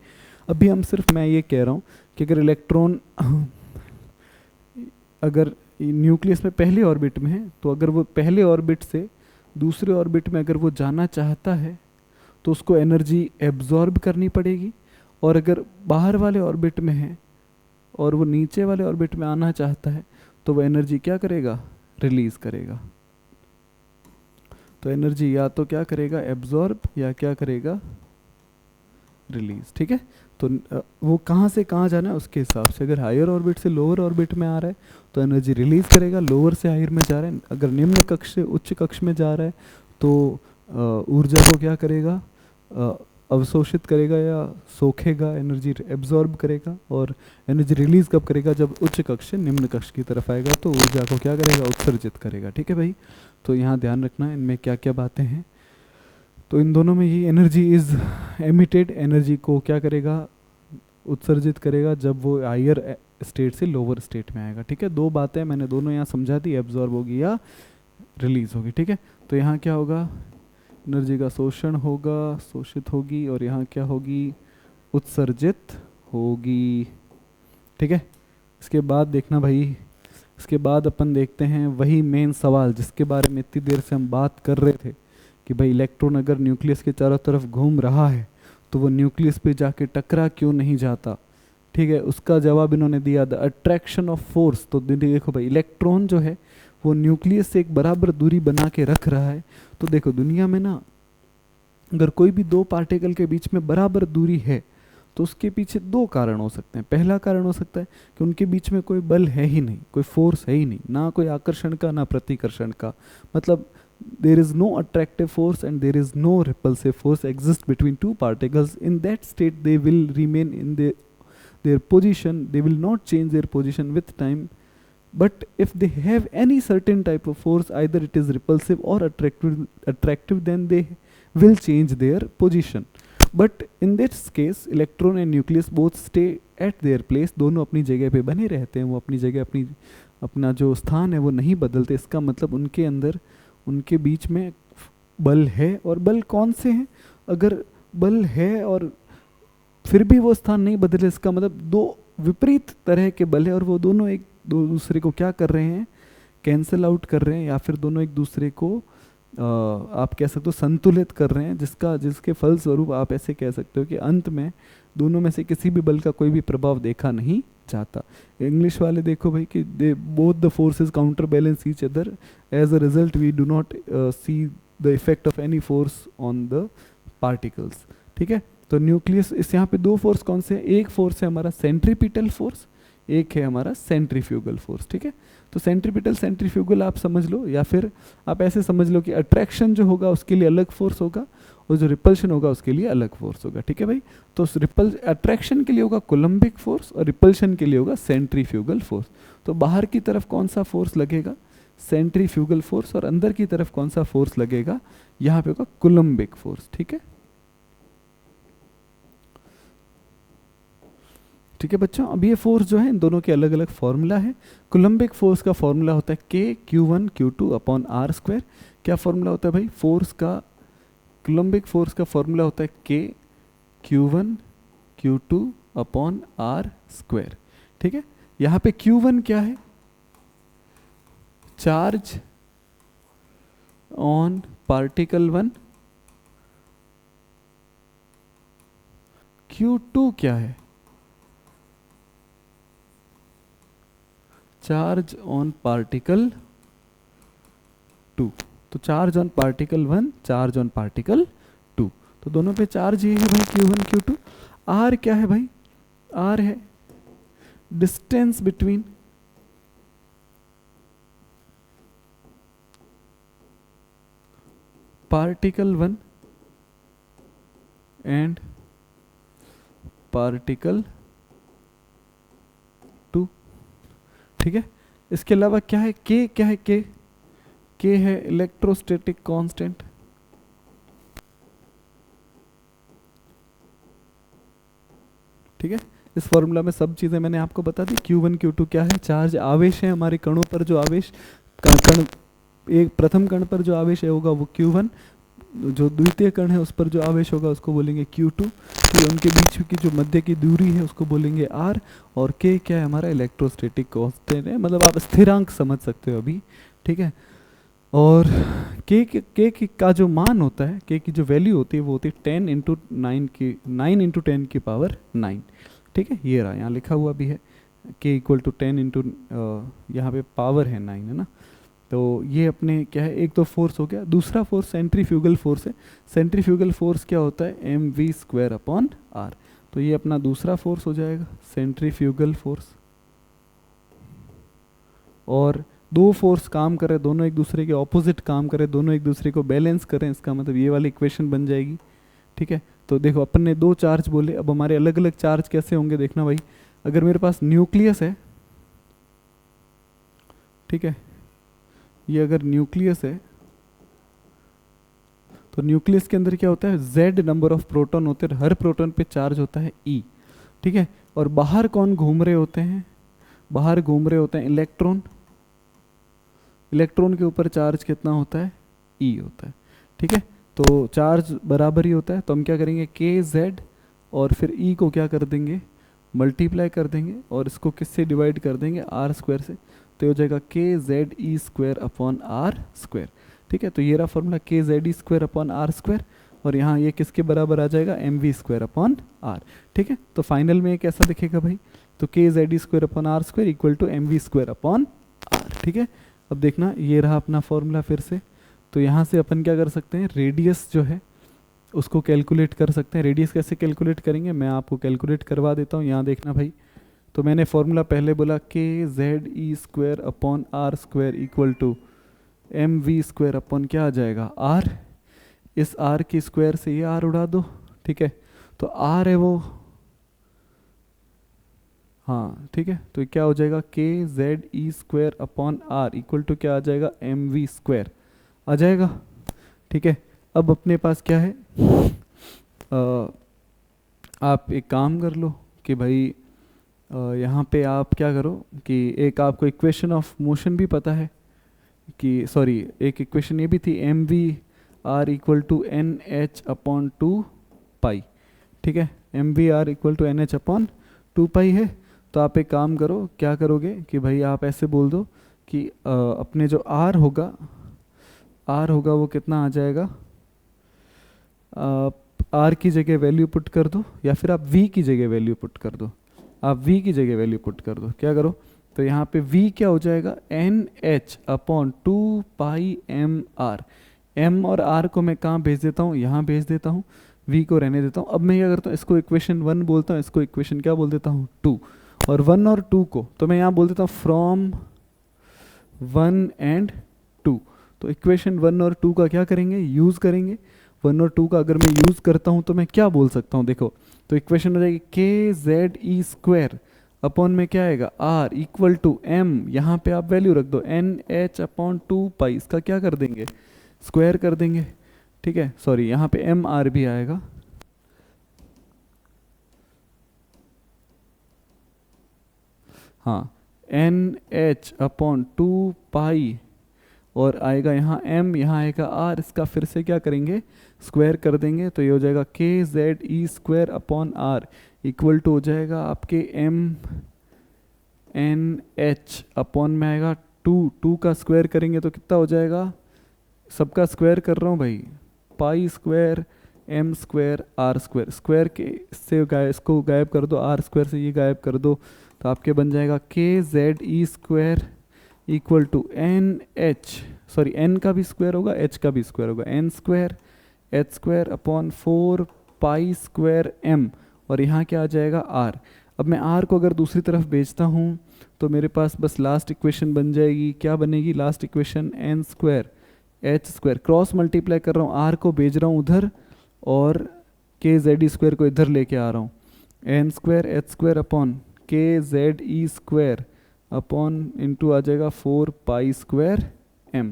अभी हम सिर्फ मैं ये कह रहा हूँ कि अगर इलेक्ट्रॉन अगर न्यूक्लियस में पहले ऑर्बिट में है तो अगर वो पहले ऑर्बिट से दूसरे ऑर्बिट में अगर वो जाना चाहता है तो उसको एनर्जी एब्जॉर्ब करनी पड़ेगी, और अगर बाहर वाले ऑर्बिट में है और वो नीचे वाले ऑर्बिट में आना चाहता है तो वो एनर्जी क्या करेगा, रिलीज करेगा। तो एनर्जी या तो क्या करेगा, एब्जॉर्ब, या क्या करेगा, रिलीज। ठीक है, तो वो कहाँ से कहाँ जाना है उसके हिसाब से, अगर हायर ऑर्बिट से लोअर ऑर्बिट में आ रहा है तो एनर्जी रिलीज करेगा, लोअर से हायर में जा रहा है, अगर निम्न कक्ष से उच्च कक्ष में जा रहा है तो ऊर्जा को क्या करेगा, अवशोषित करेगा या सोखेगा, एनर्जी एब्जॉर्ब करेगा। और एनर्जी रिलीज कब करेगा, जब उच्च कक्ष से निम्न कक्ष की तरफ आएगा तो ऊर्जा को क्या करेगा, उत्सर्जित करेगा। ठीक है भाई, तो यहाँ ध्यान रखना इनमें क्या क्या बातें हैं। तो इन दोनों में ही एनर्जी इज एमिटेड, एनर्जी को क्या करेगा, उत्सर्जित करेगा जब वो हायर स्टेट से लोअर स्टेट में आएगा। ठीक है, दो बातें मैंने दोनों यहाँ समझा दी, एब्जॉर्ब होगी या रिलीज होगी। ठीक है, तो यहाँ क्या होगा, एनर्जी का शोषण होगा, शोषित होगी, और यहाँ क्या होगी, उत्सर्जित होगी। ठीक है, इसके बाद देखना भाई, इसके बाद अपन देखते हैं वही मेन सवाल जिसके बारे में इतनी देर से हम बात कर रहे थे कि भाई इलेक्ट्रॉन अगर न्यूक्लियस के चारों तरफ घूम रहा है तो वो न्यूक्लियस पे जाके टकरा क्यों नहीं जाता। ठीक है, उसका जवाब इन्होंने दिया, द अट्रैक्शन ऑफ फोर्स। तो देखो भाई इलेक्ट्रॉन जो है वो न्यूक्लियस से एक बराबर दूरी बना के रख रहा है। तो देखो दुनिया में ना अगर कोई भी दो पार्टिकल के बीच में बराबर दूरी है तो उसके पीछे दो कारण हो सकते हैं। पहला कारण हो सकता है कि उनके बीच में कोई बल है ही नहीं, कोई फोर्स है ही नहीं, ना कोई आकर्षण का ना प्रतिकर्षण का, मतलब there is no attractive force and there is no repulsive force exist between two particles. In that state they will remain in their position, they will not change their position with time. But if they have any certain type of force, either it is repulsive or attractive, then they will change their position. But in this case electron and nucleus both stay at their place, दोनों अपनी जगह पे बने रहते हैं, वो अपनी जगह अपना जो स्थान है वो नहीं बदलते। इसका मतलब उनके अंदर, उनके बीच में बल है। और बल कौन से हैं? अगर बल है और फिर भी वो स्थान नहीं बदले, इसका मतलब दो विपरीत तरह के बल है और वो दोनों एक दूसरे को क्या कर रहे हैं? कैंसिल आउट कर रहे हैं, या फिर दोनों एक दूसरे को आप कह सकते हो संतुलित कर रहे हैं, जिसके फलस्वरूप आप ऐसे कह सकते हो कि अंत में दोनों में से किसी भी बल का कोई भी प्रभाव देखा नहीं जाता। इंग्लिश वाले देखो भाई कि they both the forces counter balance each other, as a result we do not see the effect of any force on the particles. ठीक है, तो न्यूक्लियस, इस यहाँ पे दो फोर्स कौन से हैं? एक फोर्स है हमारा सेंट्रीपिटल फोर्स, एक है हमारा सेंट्रीफ्यूगल फोर्स। ठीक है, तो सेंट्रीपिटल सेंट्रीफ्यूगल आप समझ लो, या फिर आप ऐसे समझ लो कि अट्रैक्शन जो होगा उसके लिए अलग फोर्स होगा और जो रिपल्शन होगा उसके लिए अलग फोर्स होगा। ठीक है भाई, तो अट्रैक्शन के लिए होगा कोलम्बिक फोर्स और रिपल्शन के लिए होगा सेंट्रीफ्यूगल फोर्स। तो बाहर की तरफ कौन सा फोर्स लगेगा? सेंट्रीफ्यूगल फोर्स, और अंदर की तरफ कौन सा फोर्स लगेगा? यहाँ पे होगा कोलम्बिक फोर्स। ठीक है, ठीक है बच्चों, अब ये फोर्स जो है इन दोनों के अलग अलग फॉर्मूला है। कोलम्बिक फोर्स का फॉर्मूला होता है K Q1 Q2 upon R square. क्या फॉर्मूला होता है भाई फोर्स का? कोलम्बिक फोर्स का फॉर्मूला होता है K Q1 Q2 upon R square. ठीक है, यहाँ पे Q1 क्या है? Charge on particle 1। Q2 क्या है? Charge on particle 2। तो charge on particle 1, charge on particle 2, तो दोनों पे चार्ज ये है भाई Q1 Q2। R क्या है भाई? R है distance between particle 1 and particle 2। ठीक है, इसके अलावा क्या है? K क्या है? K है इलेक्ट्रोस्टैटिक कांस्टेंट। ठीक है, इस फॉर्मूला में सब चीजें मैंने आपको बता दी। Q1 Q2 क्या है? चार्ज, आवेश है हमारे कणों पर, जो आवेश कण एक प्रथम कण पर जो आवेश है होगा वो Q1, जो द्वितीय कण है उस पर जो आवेश होगा उसको बोलेंगे Q2, फिर उनके बीच की जो मध्य की दूरी है उसको बोलेंगे R, और K क्या है? हमारा इलेक्ट्रोस्टैटिक कांस्टेंट है, मतलब आप स्थिरांक समझ सकते हो अभी। ठीक है, और K का जो मान होता है, K की जो वैल्यू होती है वो होती है 10 इंटू 9 की पावर 9। ठीक है, ये रहा, यहाँ लिखा हुआ भी है K इक्वल टू 10 इंटू, यहाँ पे पावर है 9 है ना। तो ये अपने क्या है? एक तो फोर्स हो गया, दूसरा फोर्स सेंट्रीफ्यूगल फोर्स है। सेंट्रीफ्यूगल फोर्स क्या होता है? mv square upon r। तो ये अपना दूसरा फोर्स हो जाएगा सेंट्रीफ्यूगल फोर्स। और दो फोर्स काम करे, दोनों एक दूसरे के ऑपोजिट काम करे, दोनों एक दूसरे को बैलेंस करें, इसका मतलब ये वाली इक्वेशन बन जाएगी। ठीक है, तो देखो अपन ने दो चार्ज बोले, अब हमारे अलग अलग चार्ज कैसे होंगे देखना भाई। अगर मेरे पास न्यूक्लियस है, ठीक है, ये अगर न्यूक्लियस है तो न्यूक्लियस के अंदर क्या होता है? Z नंबर ऑफ प्रोटॉन होते हैं, हर प्रोटॉन पे चार्ज होता है E। ठीक है, और बाहर कौन घूम रहे होते हैं? बाहर घूम रहे होते हैं इलेक्ट्रॉन। इलेक्ट्रॉन के ऊपर चार्ज कितना होता है? E होता है। ठीक है, तो चार्ज बराबर ही होता है, तो हम क्या करेंगे? KZ और फिर E को क्या कर देंगे? मल्टीप्लाई कर देंगे, और इसको किससे डिवाइड कर देंगे? R स्क्वायर से। तो हो जाएगा KZE square upon R square. ठीक है, तो ये रहा formula KZE square upon R square, और यहाँ ये किसके बराबर आ जाएगा? mv square upon R। ठीक है, तो फाइनल में ये कैसा दिखेगा भाई? तो KZE square upon R square equal to mv square upon R। ठीक है, अब देखना ये रहा अपना फॉर्मूला फिर से। तो यहाँ से अपन क्या कर सकते हैं? रेडियस जो है उसको कैलकुलेट कर सकते हैं। रेडियस कैसे कैलकुलेट करेंगे, मैं आपको कैलकुलेट करवा देता हूँ। यहाँ देखना भाई, तो मैंने फॉर्मूला पहले बोला kz² upon r² equal to mv² upon क्या आ जाएगा r, इस r की स्क्वायर से ये r उड़ा दो, ठीक है। तो r है वो, हाँ ठीक है, तो क्या हो जाएगा kze² upon r equal to क्या आ जाएगा mv² आ जाएगा, ठीक है। अब अपने पास क्या है, आप एक काम कर लो कि भाई यहाँ पे आप क्या करो कि एक आपको इक्वेशन ऑफ मोशन भी पता है कि, सॉरी एक इक्वेशन ये भी थी mv r equal to nh upon 2 pi, ठीक है। mv r equal to nh upon 2 pi है। तो आप एक काम करो, क्या करोगे कि भाई आप ऐसे बोल दो कि अपने जो r होगा वो कितना आ जाएगा, r की जगह वैल्यू पुट कर दो, या फिर आप v की जगह वैल्यू पुट कर दो, आप v की जगह वैल्यू पुट कर दो। क्या करो, तो यहाँ पे v क्या हो जाएगा nh अपॉन 2 पाई m r, m और r को मैं कहाँ भेज देता हूँ, यहाँ भेज देता हूँ, v को रहने देता हूँ। अब मैं क्या करता हूँ, इसको इक्वेशन 1 बोलता हूँ, इसको इक्वेशन क्या बोल देता हूँ 2, और 1 और 2 को तो मैं यहाँ बोल देता हूँ फ्रॉम 1 एंड 2। तो इक्वेशन 1 और 2 का क्या करेंगे, यूज़ करेंगे। 1 और 2 का अगर मैं यूज़ करता हूँ तो मैं क्या बोल सकता हूँ, देखो तो इक्वेशन हो जाएगी kze² अपॉन में क्या आएगा r इक्वल टू m, यहाँ पे आप वैल्यू रख दो nh अपॉन 2 पाई, इसका क्या कर देंगे स्क्वायर कर देंगे, ठीक है। सॉरी यहाँ पे mr भी आएगा, हाँ nh अपॉन 2 पाई, और आएगा यहाँ m, यहाँ आएगा r, इसका फिर से क्या करेंगे स्क्वायर कर देंगे। तो ये हो जाएगा kze² upon r equal to हो जाएगा आपके mnh अपॉन में आएगा 2 का स्क्वायर करेंगे तो कितना हो जाएगा, सबका स्क्वायर कर रहा हूँ भाई, पाई² m² r², स्क्वायर के से इसको गायब कर दो, r² से ये गायब कर दो, तो आपके बन जाएगा kze² equal to nh, sorry n का भी स्क्वायर होगा h का भी स्क्वायर होगा, n² h² अपॉन 4 पाई² m, और यहाँ क्या आ जाएगा r। अब मैं r को अगर दूसरी तरफ भेजता हूँ तो मेरे पास बस लास्ट इक्वेशन बन जाएगी, क्या बनेगी last equation n² h², cross multiply कर रहा हूँ, r को भेज रहा हूँ उधर और kze² को इधर लेके आ रहा हूँ, n² h² upon kze² upon into आ जाएगा 4 पाई² m,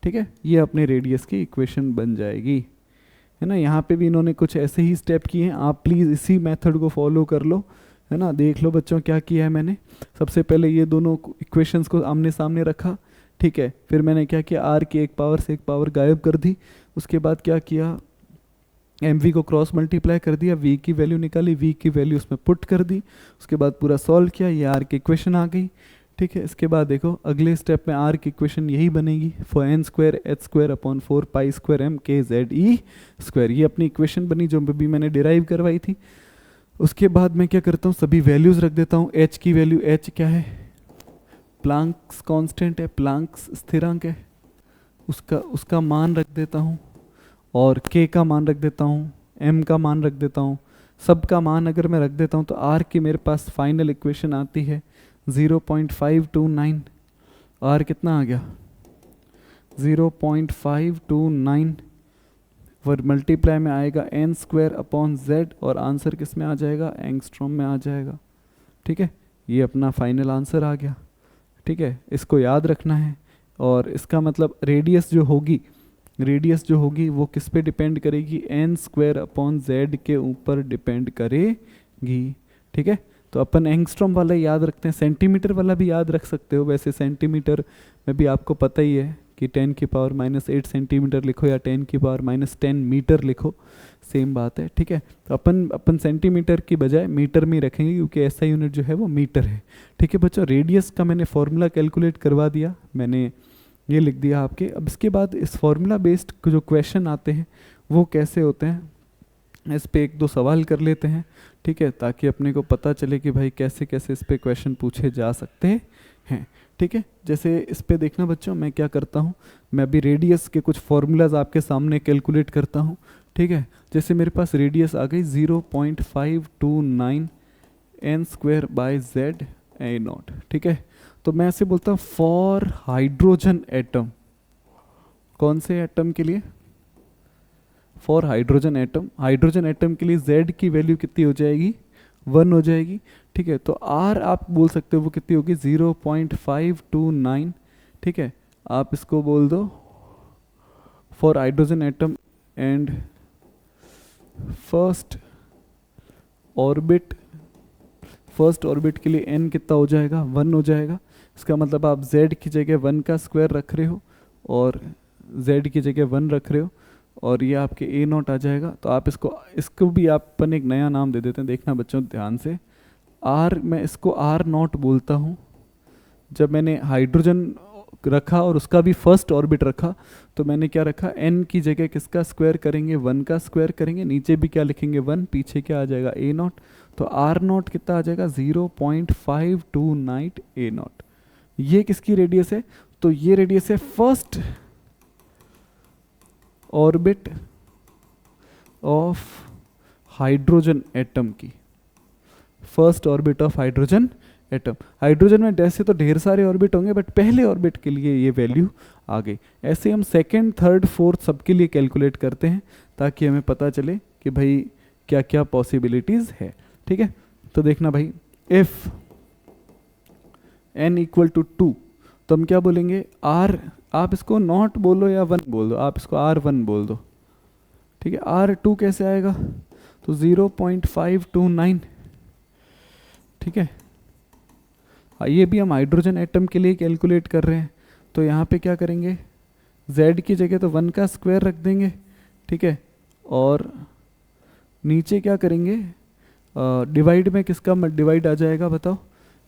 ठीक है। ये अपने रेडियस की इक्वेशन बन जाएगी, है ना। यहाँ पे भी इन्होंने कुछ ऐसे ही स्टेप किए हैं, आप प्लीज़ इसी मेथड को फॉलो कर लो, है ना। देख लो बच्चों क्या किया है मैंने, सबसे पहले ये दोनों इक्वेशंस को आमने सामने रखा, ठीक है। फिर मैंने क्या किया, r की एक पावर से एक पावर गायब कर दी, उसके बाद क्या किया mv को क्रॉस मल्टीप्लाई कर दिया, v की वैल्यू निकाली, v की वैल्यू उसमें पुट कर दी, उसके बाद पूरा सॉल्व किया, ये r की इक्वेशन आ गई, ठीक है। इसके बाद देखो अगले स्टेप में r की इक्वेशन यही बनेगी, for n² h² upon 4 पाई² m kze², ये अपनी इक्वेशन बनी जो भी मैंने डिराइव करवाई थी। उसके बाद मैं क्या करता हूँ, सभी वैल्यूज़ रख देता हूँ। h की वैल्यू, h क्या है, प्लांक्स कांस्टेंट है, प्लांक्स स्थिरांक है, उसका मान रख देता हूँ, और k का मान रख देता हूँ, m का मान रख देता हूँ, सब का मान अगर मैं रख देता हूँ तो r की मेरे पास फाइनल इक्वेशन आती है 0.529, r कितना आ गया 0.529, और मल्टीप्लाई में आएगा n² अपॉन z, और आंसर किस में आ जाएगा एंगस्ट्रॉम में आ जाएगा, ठीक है। ये अपना फाइनल आंसर आ गया, ठीक है। इसको याद रखना है, और इसका मतलब रेडियस जो होगी वो किस पे डिपेंड करेगी, n² अपॉन z के ऊपर डिपेंड करेगी, ठीक है। तो अपन एंगस्ट्रॉम वाला याद रखते हैं, सेंटीमीटर वाला भी याद रख सकते हो, वैसे सेंटीमीटर में भी आपको पता ही है कि 10⁻⁸ सेंटीमीटर लिखो या 10⁻⁻10 मीटर लिखो, सेम बात है, ठीक है। तो अपन सेंटीमीटर की बजाय मीटर में रखेंगे, क्योंकि ऐसा यूनिट जो है वो मीटर है, ठीक है बच्चों। रेडियस का मैंने फॉर्मूला कैलकुलेट करवा दिया, मैंने ये लिख दिया आपके। अब इसके बाद इस फॉर्मूला बेस्ड जो क्वेश्चन आते हैं वो कैसे होते हैं, इस पे एक दो सवाल कर लेते हैं, ठीक है, ताकि अपने को पता चले कि भाई कैसे कैसे इस पे क्वेश्चन पूछे जा सकते हैं, ठीक है। जैसे इस पे देखना बच्चों, मैं क्या करता हूँ, मैं अभी रेडियस के कुछ फॉर्मूलाज आपके सामने कैलकुलेट करता हूँ, ठीक है। जैसे मेरे पास रेडियस आ गई 0.529 n square by Z A not, ठीक है। तो मैं ऐसे बोलता हूँ फॉर हाइड्रोजन एटम, कौन से एटम के लिए? For hydrogen atom, hydrogen atom के लिए z की वैल्यू कितनी हो जाएगी? 1 हो जाएगी, ठीक है। तो r आप बोल सकते हो वो कितनी होगी? 0.529, ठीक है। आप इसको बोल दो for hydrogen atom and first orbit, first orbit के लिए n कितना हो जाएगा? 1 हो जाएगा। इसका मतलब आप z की जगह 1 का स्क्वायर रख रहे हो और z की जगह 1 रख रहे हो और ये आपके ए नॉट आ जाएगा। तो आप इसको भी आप अपन एक नया नाम दे देते हैं, देखना बच्चों ध्यान से। आर, मैं इसको आर नॉट बोलता हूँ। जब मैंने हाइड्रोजन रखा और उसका भी फर्स्ट ऑर्बिट रखा तो मैंने क्या रखा? एन की जगह किसका स्क्वायर करेंगे? 1 का स्क्वायर करेंगे, नीचे भी क्या लिखेंगे? 1, पीछे क्या आ जाएगा? ए नॉट। तो आर नॉट कितना आ जाएगा? 0.529 ए नॉट। ये किसकी रेडियस है? तो ये रेडियस है first orbit of hydrogen atom की, first orbit of hydrogen atom. Hydrogen में वैसे तो ढेर सारे ऑर्बिट होंगे बट पहले ऑर्बिट के लिए ये वैल्यू आ गई। ऐसे हम सेकंड, थर्ड, फोर्थ सबके लिए कैलकुलेट करते हैं ताकि हमें पता चले कि भाई क्या क्या पॉसिबिलिटीज है, ठीक है। तो देखना भाई, इफ n इक्वल टू 2 तो हम क्या बोलेंगे? r, आप इसको नॉट बोलो या 1 बोल दो, आप इसको r1 बोल दो, ठीक है। r2 कैसे आएगा? तो 0.529, ठीक है। ये भी हम हाइड्रोजन एटम के लिए कैलकुलेट कर रहे हैं। तो यहाँ पे क्या करेंगे? z की जगह तो 1 का स्क्वायर रख देंगे, ठीक है। और नीचे क्या करेंगे? डिवाइड में किसका डिवाइड आ जाएगा बताओ?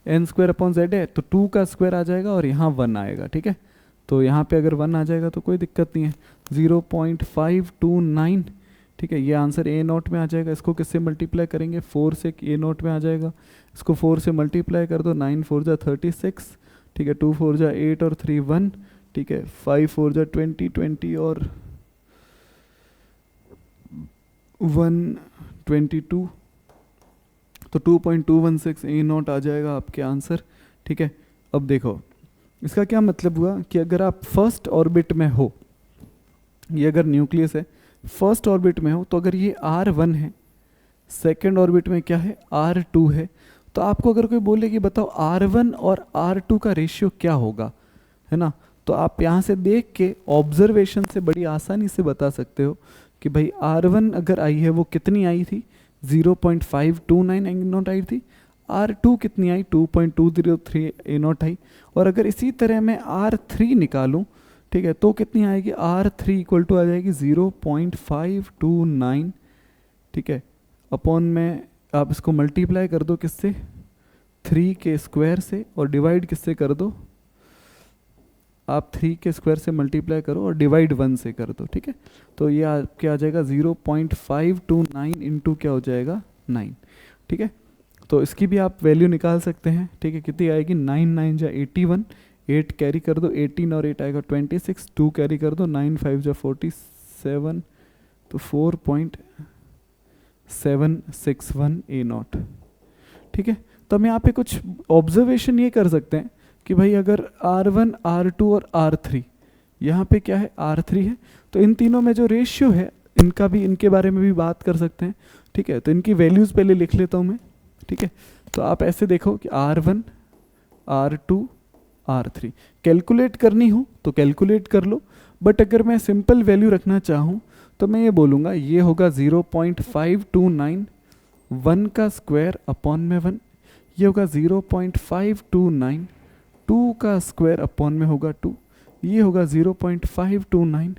n स्क्वायर अपॉन z है तो 2 का स्क्वायर आ जाएगा और यहाँ 1 आएगा, ठीक है। तो यहाँ पे अगर 1 आ जाएगा तो कोई दिक्कत नहीं है। 0.529, ठीक है। ये आंसर ए नॉट में आ जाएगा। इसको किससे मल्टीप्लाई करेंगे? 4 से ए नॉट में आ जाएगा। इसको 4 से मल्टीप्लाई कर दो, 9 4 जा 36, ठीक है। 2 4 जा 8 और 3 1, ठीक है। 5 4 जा 20 20 और 1 22, तो 2.216 ए नॉट आ जाएगा आपके आंसर, ठीक है। अब देखो इसका क्या मतलब हुआ कि अगर आप फर्स्ट ऑर्बिट में हो, ये अगर न्यूक्लियस है फर्स्ट ऑर्बिट में हो, तो अगर ये R1 है, सेकेंड ऑर्बिट में क्या है? R2 है। तो आपको अगर कोई बोले कि बताओ R1 और R2 का रेशियो क्या होगा, है ना, तो आप यहाँ से देख के ऑब्जर्वेशन से बड़ी आसानी से बता सकते हो कि भाई R1 अगर आई है वो कितनी आई थी? 0.529 ए नॉट आई थी। R2 कितनी आई? 2.203 ए नॉट आई। और अगर इसी तरह मैं R3 निकालूं, ठीक है, तो कितनी आएगी? R3 इक्वल टू आ जाएगी 0.529, ठीक है, अपॉन में आप इसको मल्टीप्लाई कर दो किससे? 3 के स्क्वायर से, और डिवाइड किससे कर दो? आप 3 के स्क्वायर से मल्टीप्लाई करो और डिवाइड 1 से कर दो, ठीक है। तो ये क्या आ जाएगा? 0.529 इंटू क्या हो जाएगा? 9, ठीक है। तो इसकी भी आप वैल्यू निकाल सकते हैं, ठीक है। कितनी आएगी? 9 9 जा 81, 8 कैरी कर दो, 18 और 8 आएगा 26, 2 कैरी कर दो, 9 5 जा 47, तो 4.761 ए नॉट, ठीक है। तो हम यहाँ पे कुछ ऑब्जर्वेशन ये कर सकते हैं कि भाई अगर R1, R2 और R3, यहाँ पे क्या है? R3 है, तो इन तीनों में जो रेशियो है इनका भी, इनके बारे में भी बात कर सकते हैं, ठीक है। तो इनकी वैल्यूज़ पहले लिख लेता हूँ मैं, ठीक है। तो आप ऐसे देखो कि R1, R2, R3 कैलकुलेट करनी हो तो कैलकुलेट कर लो, बट अगर मैं सिंपल वैल्यू रखना चाहूँ तो मैं ये बोलूँगा ये होगा 0.529, 1 का स्क्वायर अपॉन में 1, ये होगा 0.529, 2 का स्क्वायर अपॉन में होगा 2, ये होगा 0.529,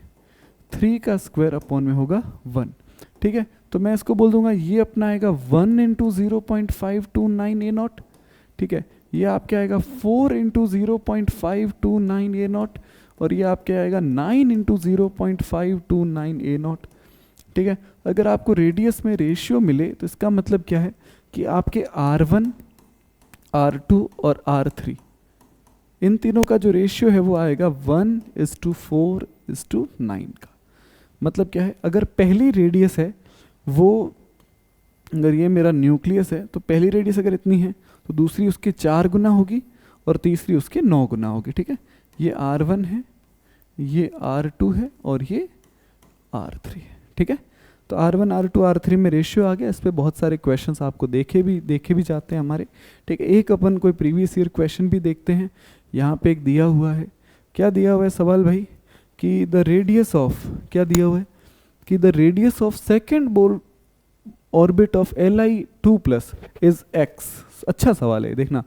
3 का स्क्वायर अपॉन में होगा 1, ठीक है। तो मैं इसको बोल दूंगा ये अपना आएगा 1 इंटू 0.529 ए नॉट, ठीक है। ये आपके आएगा 4 इंटू 0.529 ए नॉट, और ये आपके आएगा 9 इंटू 0.529 ए नॉट, ठीक है। अगर आपको रेडियस में रेशियो मिले तो इसका मतलब क्या है कि आपके R1, R2 और R3 इन तीनों का जो रेशियो है वो आएगा 1:4:9 का। मतलब क्या है, अगर पहली रेडियस है वो, अगर ये मेरा न्यूक्लियस है तो पहली रेडियस अगर इतनी है तो दूसरी उसके 4 गुना होगी और तीसरी उसके 9 गुना होगी, ठीक है। ये R1 है, ये R2 है और ये R3 है, ठीक है। तो R1 R2 R3 में रेशियो आ गया। इस पे बहुत सारे क्वेश्चंस आपको देखे भी जाते हैं हमारे, ठीक है। एक अपन कोई प्रीवियस ईयर क्वेश्चन भी देखते हैं। यहाँ पे एक दिया हुआ है, क्या दिया हुआ है सवाल भाई, कि द रेडियस ऑफ, क्या दिया हुआ है कि the radius of second Bohr orbit of Li2 plus is x। अच्छा सवाल है, देखना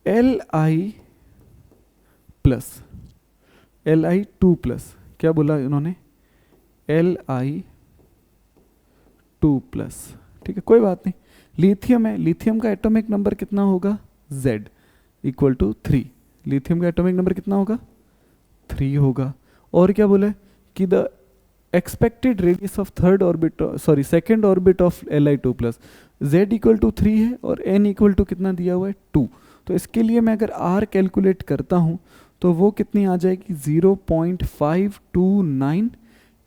Li Li2 प्लस, क्या बोला इन्होंने, Li2 प्लस, ठीक है, कोई बात नहीं। लिथियम है, लिथियम का एटॉमिक नंबर कितना होगा, Z इक्वल टू 3। लिथियम का एटॉमिक नंबर कितना होगा, 3 होगा। और क्या बोला है कि the expected radius of second orbit of Li2 plus, Z equal to 3 है और N इक्वल टू कितना दिया हुआ है, 2। तो इसके लिए मैं अगर R कैलकुलेट करता हूँ तो वो कितनी आ जाएगी, 0.529,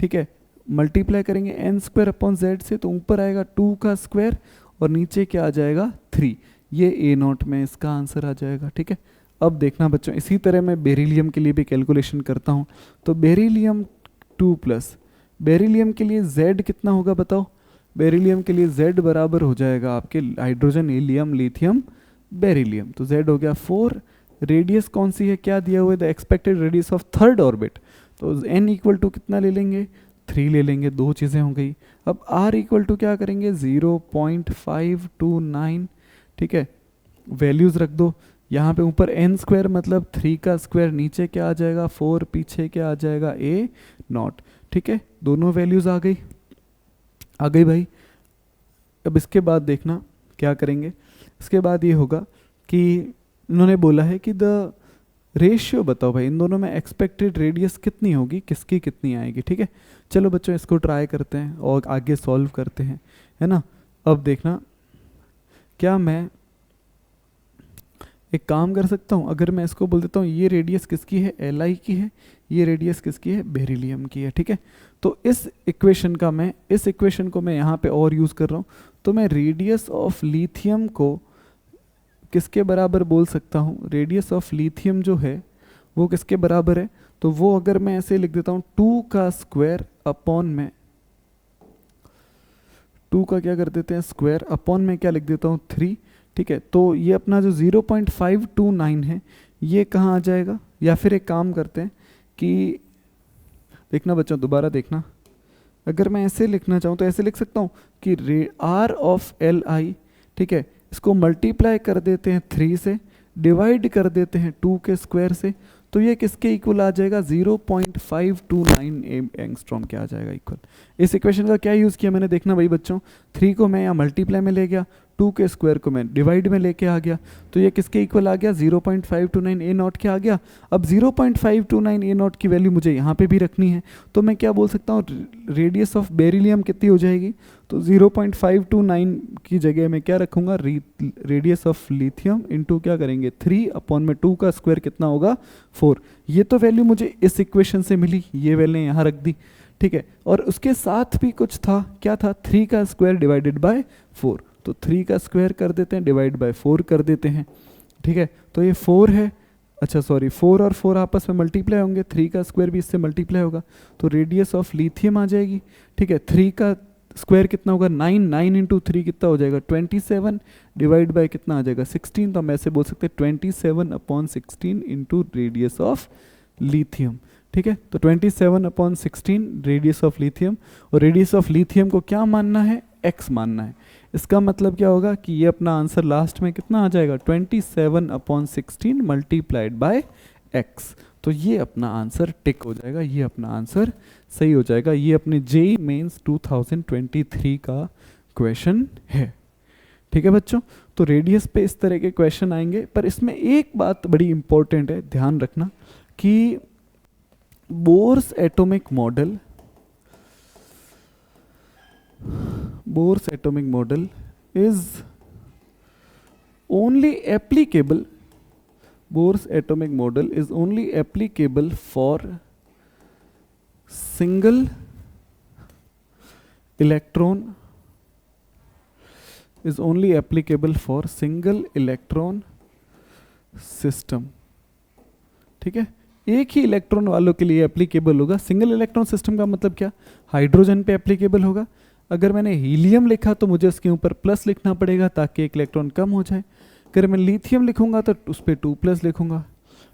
ठीक है। मल्टीप्लाई करेंगे n स्क्वायर अपॉन z से तो ऊपर आएगा 2 का स्क्वायर और नीचे क्या आ जाएगा, 3। ये A0 में इसका आंसर आ जाएगा, ठीक है। अब देखना बच्चों, इसी तरह मैं बेरिलियम के लिए भी कैलकुलेशन करता हूँ। तो बेरिलियम 2 प्लस, बेरिलियम के लिए z कितना होगा बताओ, बेरिलियम के लिए z बराबर हो जाएगा आपके हाइड्रोजन, हीलियम, लिथियम, बेरिलियम। तो z हो गया 4। रेडियस कौन सी है, क्या दिया हुआ है, the expected radius of third orbit, तो n इक्वल टू कितना ले लेंगे, 3 ले लेंगे। 2 चीज़ें हो गई। अब r इक्वल टू क्या करेंगे, 0.529, ठीक है। वैल्यूज़ रख दो यहाँ पे, ऊपर n स्क्वायर मतलब 3 का स्क्वायर, नीचे क्या आ जाएगा 4, पीछे क्या आ जाएगा A0, ठीक है। दोनों वैल्यूज़ आ गई भाई। अब इसके बाद देखना क्या करेंगे, इसके बाद ये होगा कि इन्होंने बोला है कि द रेशियो बताओ भाई, इन दोनों में एक्सपेक्टेड रेडियस कितनी होगी, किसकी कितनी आएगी, ठीक है। चलो बच्चों इसको ट्राई करते हैं और आगे सॉल्व करते हैं, है ना। अब देखना, क्या मैं एक काम कर सकता हूँ, अगर मैं इसको बोल देता हूँ ये रेडियस किसकी है, Li की है, ये रेडियस किसकी है, बेरिलियम की है, ठीक है। तो इस इक्वेशन को मैं यहाँ पे और यूज़ कर रहा हूँ। तो मैं रेडियस ऑफ लिथियम को किसके बराबर बोल सकता हूँ, रेडियस ऑफ लिथियम जो है वो किसके बराबर है, तो वो अगर मैं ऐसे लिख देता हूँ 2 का स्क्वायर अपॉन में, 2 का क्या कर देते हैं स्क्वायर अपॉन में क्या लिख देता हूँ 3, ठीक है। तो ये अपना जो 0.529 है ये कहाँ आ जाएगा, या फिर एक काम करते हैं कि देखना बच्चों, दोबारा देखना, अगर मैं ऐसे लिखना चाहूँ तो ऐसे लिख सकता हूँ कि R ऑफ Li, ठीक है, इसको मल्टीप्लाई कर देते हैं 3 से, डिवाइड कर देते हैं 2 के स्क्वायर से, तो ये किसके इक्वल आ जाएगा, 0.529 एंगस्ट्रॉम के आ जाएगा इक्वल। इस इक्वेशन का क्या यूज़ किया मैंने, देखना भाई बच्चों, 3 को मैं यहाँ मल्टीप्लाई में ले गया, 2 के स्क्वायर को मैं डिवाइड में लेके आ गया, तो ये किसके इक्वल आ गया, 0.529 A0 के आ गया। अब 0.529 A0 की वैल्यू मुझे यहाँ पे भी रखनी है, तो मैं क्या बोल सकता हूँ, रेडियस ऑफ बेरिलियम कितनी हो जाएगी, तो 0.529 की जगह मैं क्या रखूँगा, रेडियस ऑफ लिथियम इंटू क्या करेंगे 3 अपॉन में 2 का स्क्वायर कितना होगा 4। ये तो वैल्यू मुझे इस इक्वेशन से मिली, ये वैल्यू यहाँ रख दी, ठीक है। और उसके साथ भी कुछ था, क्या था, 3 का स्क्वायर डिवाइडेड बाय 4, तो 3 का स्क्वायर कर देते हैं, डिवाइड बाय 4 कर देते हैं, ठीक है। तो ये 4 है, अच्छा सॉरी 4 और 4 आपस में मल्टीप्लाई होंगे, 3 का स्क्वायर भी इससे मल्टीप्लाई होगा, तो रेडियस ऑफ लिथियम आ जाएगी, ठीक है। 3 का स्क्वायर कितना होगा 9 इंटू 3 कितना हो जाएगा 27, डिवाइड बाय कितना आ जाएगा 16, तो हम ऐसे बोल सकते हैं 27/16 इंटू रेडियस ऑफ लिथियम, ठीक है। तो 27/16 रेडियस ऑफ लिथियम, और रेडियस ऑफ लिथियम को क्या मानना है, x मानना है। इसका मतलब क्या होगा कि ये अपना आंसर लास्ट में कितना आ जाएगा 27/16 मल्टीप्लाइड बाय x, तो ये अपना आंसर टिक हो जाएगा, ये अपना आंसर सही हो जाएगा। ये अपने जेईई मेंस 2023 का क्वेश्चन है, ठीक है बच्चों। तो रेडियस पे इस तरह के क्वेश्चन आएंगे, पर इसमें एक बात बड़ी इंपॉर्टेंट है, ध्यान रखना कि Bohr's atomic model is only applicable, Bohr's atomic model is only applicable for single electron is only applicable for single electron system. ठीक है, एक ही इलेक्ट्रॉन वालों के लिए एप्लीकेबल होगा। सिंगल इलेक्ट्रॉन सिस्टम का मतलब क्या, हाइड्रोजन पे एप्लीकेबल होगा। अगर मैंने हीलियम लिखा तो मुझे उसके ऊपर प्लस लिखना पड़ेगा ताकि एक इलेक्ट्रॉन कम हो जाए। अगर मैं लिथियम लिखूंगा तो उस पर 2+ लिखूंगा,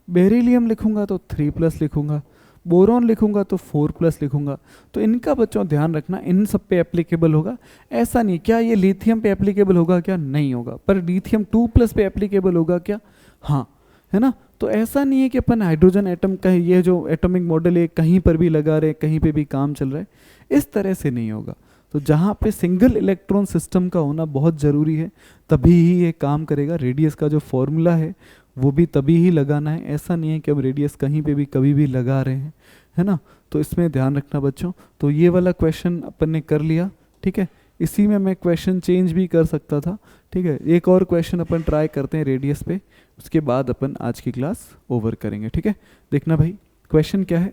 बेरिलियम लिखूंगा तो 3+ लिखूंगा, बोरॉन लिखूंगा तो 4+ लिखूंगा। तो इनका बच्चों ध्यान रखना, इन सब पे एप्लीकेबल होगा। ऐसा नहीं क्या ये लिथियम पे एप्लीकेबल होगा क्या, नहीं होगा। पर लिथियम 2+ पे एप्लीकेबल होगा क्या, हाँ, है ना। तो ऐसा नहीं है कि अपन हाइड्रोजन एटम का ये जो एटॉमिक मॉडल है कहीं पर भी लगा रहे, कहीं पे भी काम चल रहा है, इस तरह से नहीं होगा। तो जहाँ पे सिंगल इलेक्ट्रॉन सिस्टम का होना बहुत ज़रूरी है तभी ही ये काम करेगा। रेडियस का जो फॉर्मूला है वो भी तभी ही लगाना है, ऐसा नहीं है कि अब रेडियस कहीं पे भी कभी भी लगा रहे हैं, है ना। तो इसमें ध्यान रखना बच्चों। तो ये वाला क्वेश्चन अपन ने कर लिया, ठीक है। इसी में मैं क्वेश्चन चेंज भी कर सकता था, ठीक है। एक और क्वेश्चन अपन ट्राई करते हैं रेडियस पे, उसके बाद अपन आज की क्लास ओवर करेंगे, ठीक है। देखना भाई, क्वेश्चन क्या है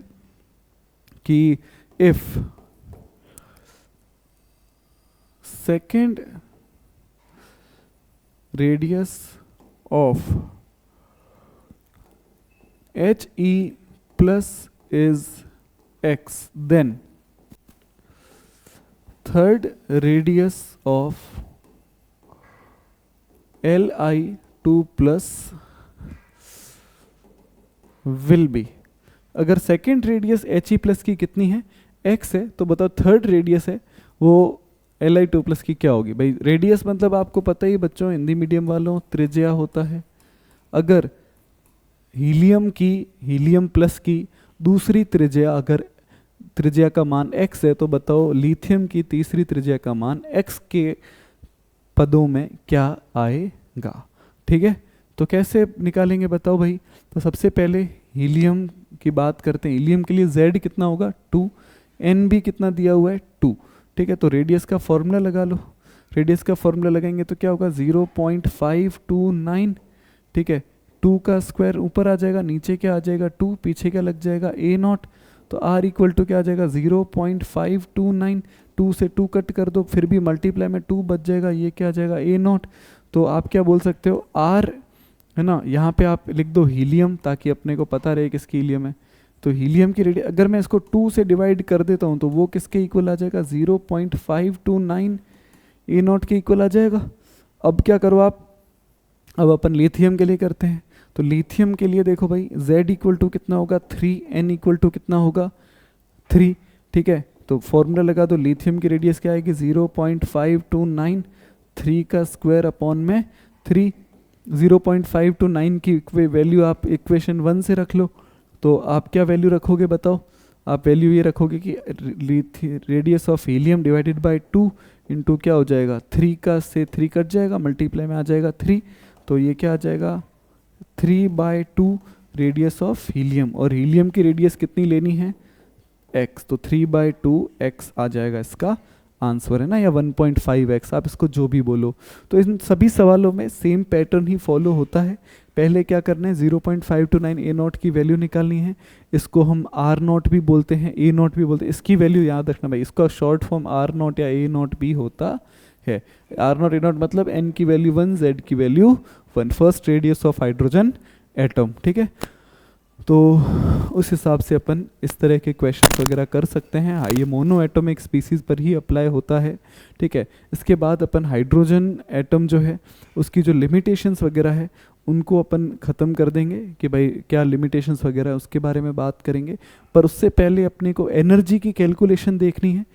कि if second radius of HE plus is x, then third radius of Li2 plus will be। अगर सेकेंड रेडियस He प्लस की कितनी है, x है, तो बताओ थर्ड रेडियस है वो Li2 प्लस की क्या होगी। भाई रेडियस मतलब आपको पता ही बच्चों, हिंदी मीडियम वालों, त्रिज्या होता है। अगर हीलियम प्लस की दूसरी त्रिज्या, अगर त्रिज्या का मान x है, तो बताओ लिथियम की तीसरी त्रिज्या का मान x के पदों में क्या आएगा, ठीक है। तो कैसे निकालेंगे बताओ भाई। तो सबसे पहले हीलियम की बात करते हैं। हीलियम के लिए z कितना होगा 2, n भी कितना दिया हुआ है 2, ठीक है। तो रेडियस का फॉर्मूला लगा लो। रेडियस का फॉर्मूला लगाएंगे तो क्या होगा 0.529, ठीक है। 2 का स्क्वायर ऊपर आ जाएगा, नीचे क्या आ जाएगा 2, पीछे क्या लग जाएगा a0। तो r इक्वल टू क्या आ जाएगा 0.529, 2 से 2 कट कर दो, फिर भी मल्टीप्लाई में 2 बच जाएगा, ये क्या आ जाएगा a0। तो आप क्या बोल सकते हो r, है ना। यहाँ पे आप लिख दो हीलियम ताकि अपने को पता रहे किसकी हीलियम है। तो हीलियम की रेडियस अगर मैं इसको 2 से डिवाइड कर देता हूँ तो वो किसके इक्वल आ जाएगा 0.529 a0 के इक्वल आ जाएगा। अब क्या करो आप, अब अपन लिथियम के लिए करते हैं। तो लिथियम के लिए देखो भाई z इक्वल टू कितना होगा 3, n इक्वल टू कितना होगा 3, ठीक है। तो फॉर्मूला लगा दो, लिथियम की रेडियस क्या आएगी 0.529, 3 का स्क्वायर अपॉन में 3। 0.529 की वैल्यू आप इक्वेशन 1 से रख लो। तो आप क्या वैल्यू रखोगे बताओ, आप वैल्यू ये रखोगे कि radius of helium divided by 2 into क्या हो जाएगा 3 का से 3 कट जाएगा, मल्टीप्लाई में आ जाएगा 3। तो ये क्या आ जाएगा 3/2 रेडियस ऑफ हीलियम, और हीलियम की रेडियस कितनी लेनी है x, तो 3/2 x आ जाएगा इसका आंसर, है ना, या 1.5x, आप इसको जो भी बोलो। तो इन सभी सवालों में सेम पैटर्न ही फॉलो होता है। पहले क्या करना है 0.529 a0 की वैल्यू निकालनी है। इसको हम r0 भी बोलते हैं, a0 भी बोलते हैं। इसकी वैल्यू याद रखना भाई, इसका शॉर्ट फॉर्म r0 या a0 भी होता है। r0 a0 मतलब n की वैल्यू 1, z की value 1, first radius of hydrogen atom, ठीक है। तो उस हिसाब से अपन इस तरह के क्वेश्चन वगैरह कर सकते हैं। हाँ, ये मोनो एटॉमिक स्पीसीज पर ही अप्लाई होता है, ठीक है। इसके बाद अपन हाइड्रोजन एटम जो है उसकी जो लिमिटेशंस वगैरह है उनको अपन ख़त्म कर देंगे कि भाई क्या लिमिटेशंस वगैरह है उसके बारे में बात करेंगे। पर उससे पहले अपने को एनर्जी की कैलकुलेशन देखनी है,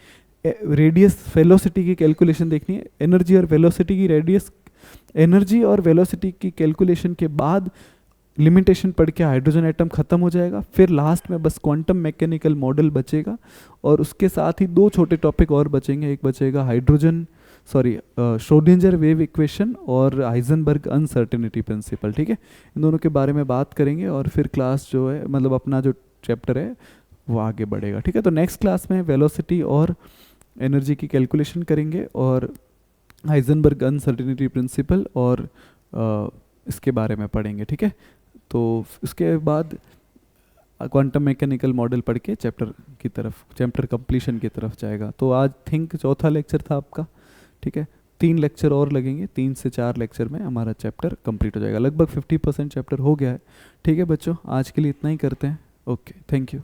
रेडियस वेलोसिटी की कैलकुलेशन देखनी है। एनर्जी और वेलोसिटी की रेडियस, एनर्जी और वेलोसिटी की कैलकुलेशन के बाद लिमिटेशन पढ़ के हाइड्रोजन एटम ख़त्म हो जाएगा। फिर लास्ट में बस क्वांटम मैकेनिकल मॉडल बचेगा, और उसके साथ ही 2 छोटे टॉपिक और बचेंगे। एक बचेगा श्रोडिंजर वेव इक्वेशन और हाइजेनबर्ग अनसर्टेनिटी प्रिंसिपल, ठीक है। इन दोनों के बारे में बात करेंगे और फिर क्लास जो है मतलब अपना जो चैप्टर है वो आगे बढ़ेगा, ठीक है। तो नेक्स्ट क्लास में वेलोसिटी और एनर्जी की कैलकुलेशन करेंगे और हाइजेनबर्ग अनसर्टेनिटी प्रिंसिपल और इसके बारे में पढ़ेंगे, ठीक है। तो इसके बाद क्वांटम मैकेनिकल मॉडल पढ़ के चैप्टर कंप्लीशन की तरफ जाएगा। तो आज थिंक चौथा लेक्चर था आपका, ठीक है। 3 लेक्चर और लगेंगे, 3 से 4 लेक्चर में हमारा चैप्टर कंप्लीट हो जाएगा। लगभग 50% चैप्टर हो गया है, ठीक है बच्चों। आज के लिए इतना ही करते हैं। Okay, thank you.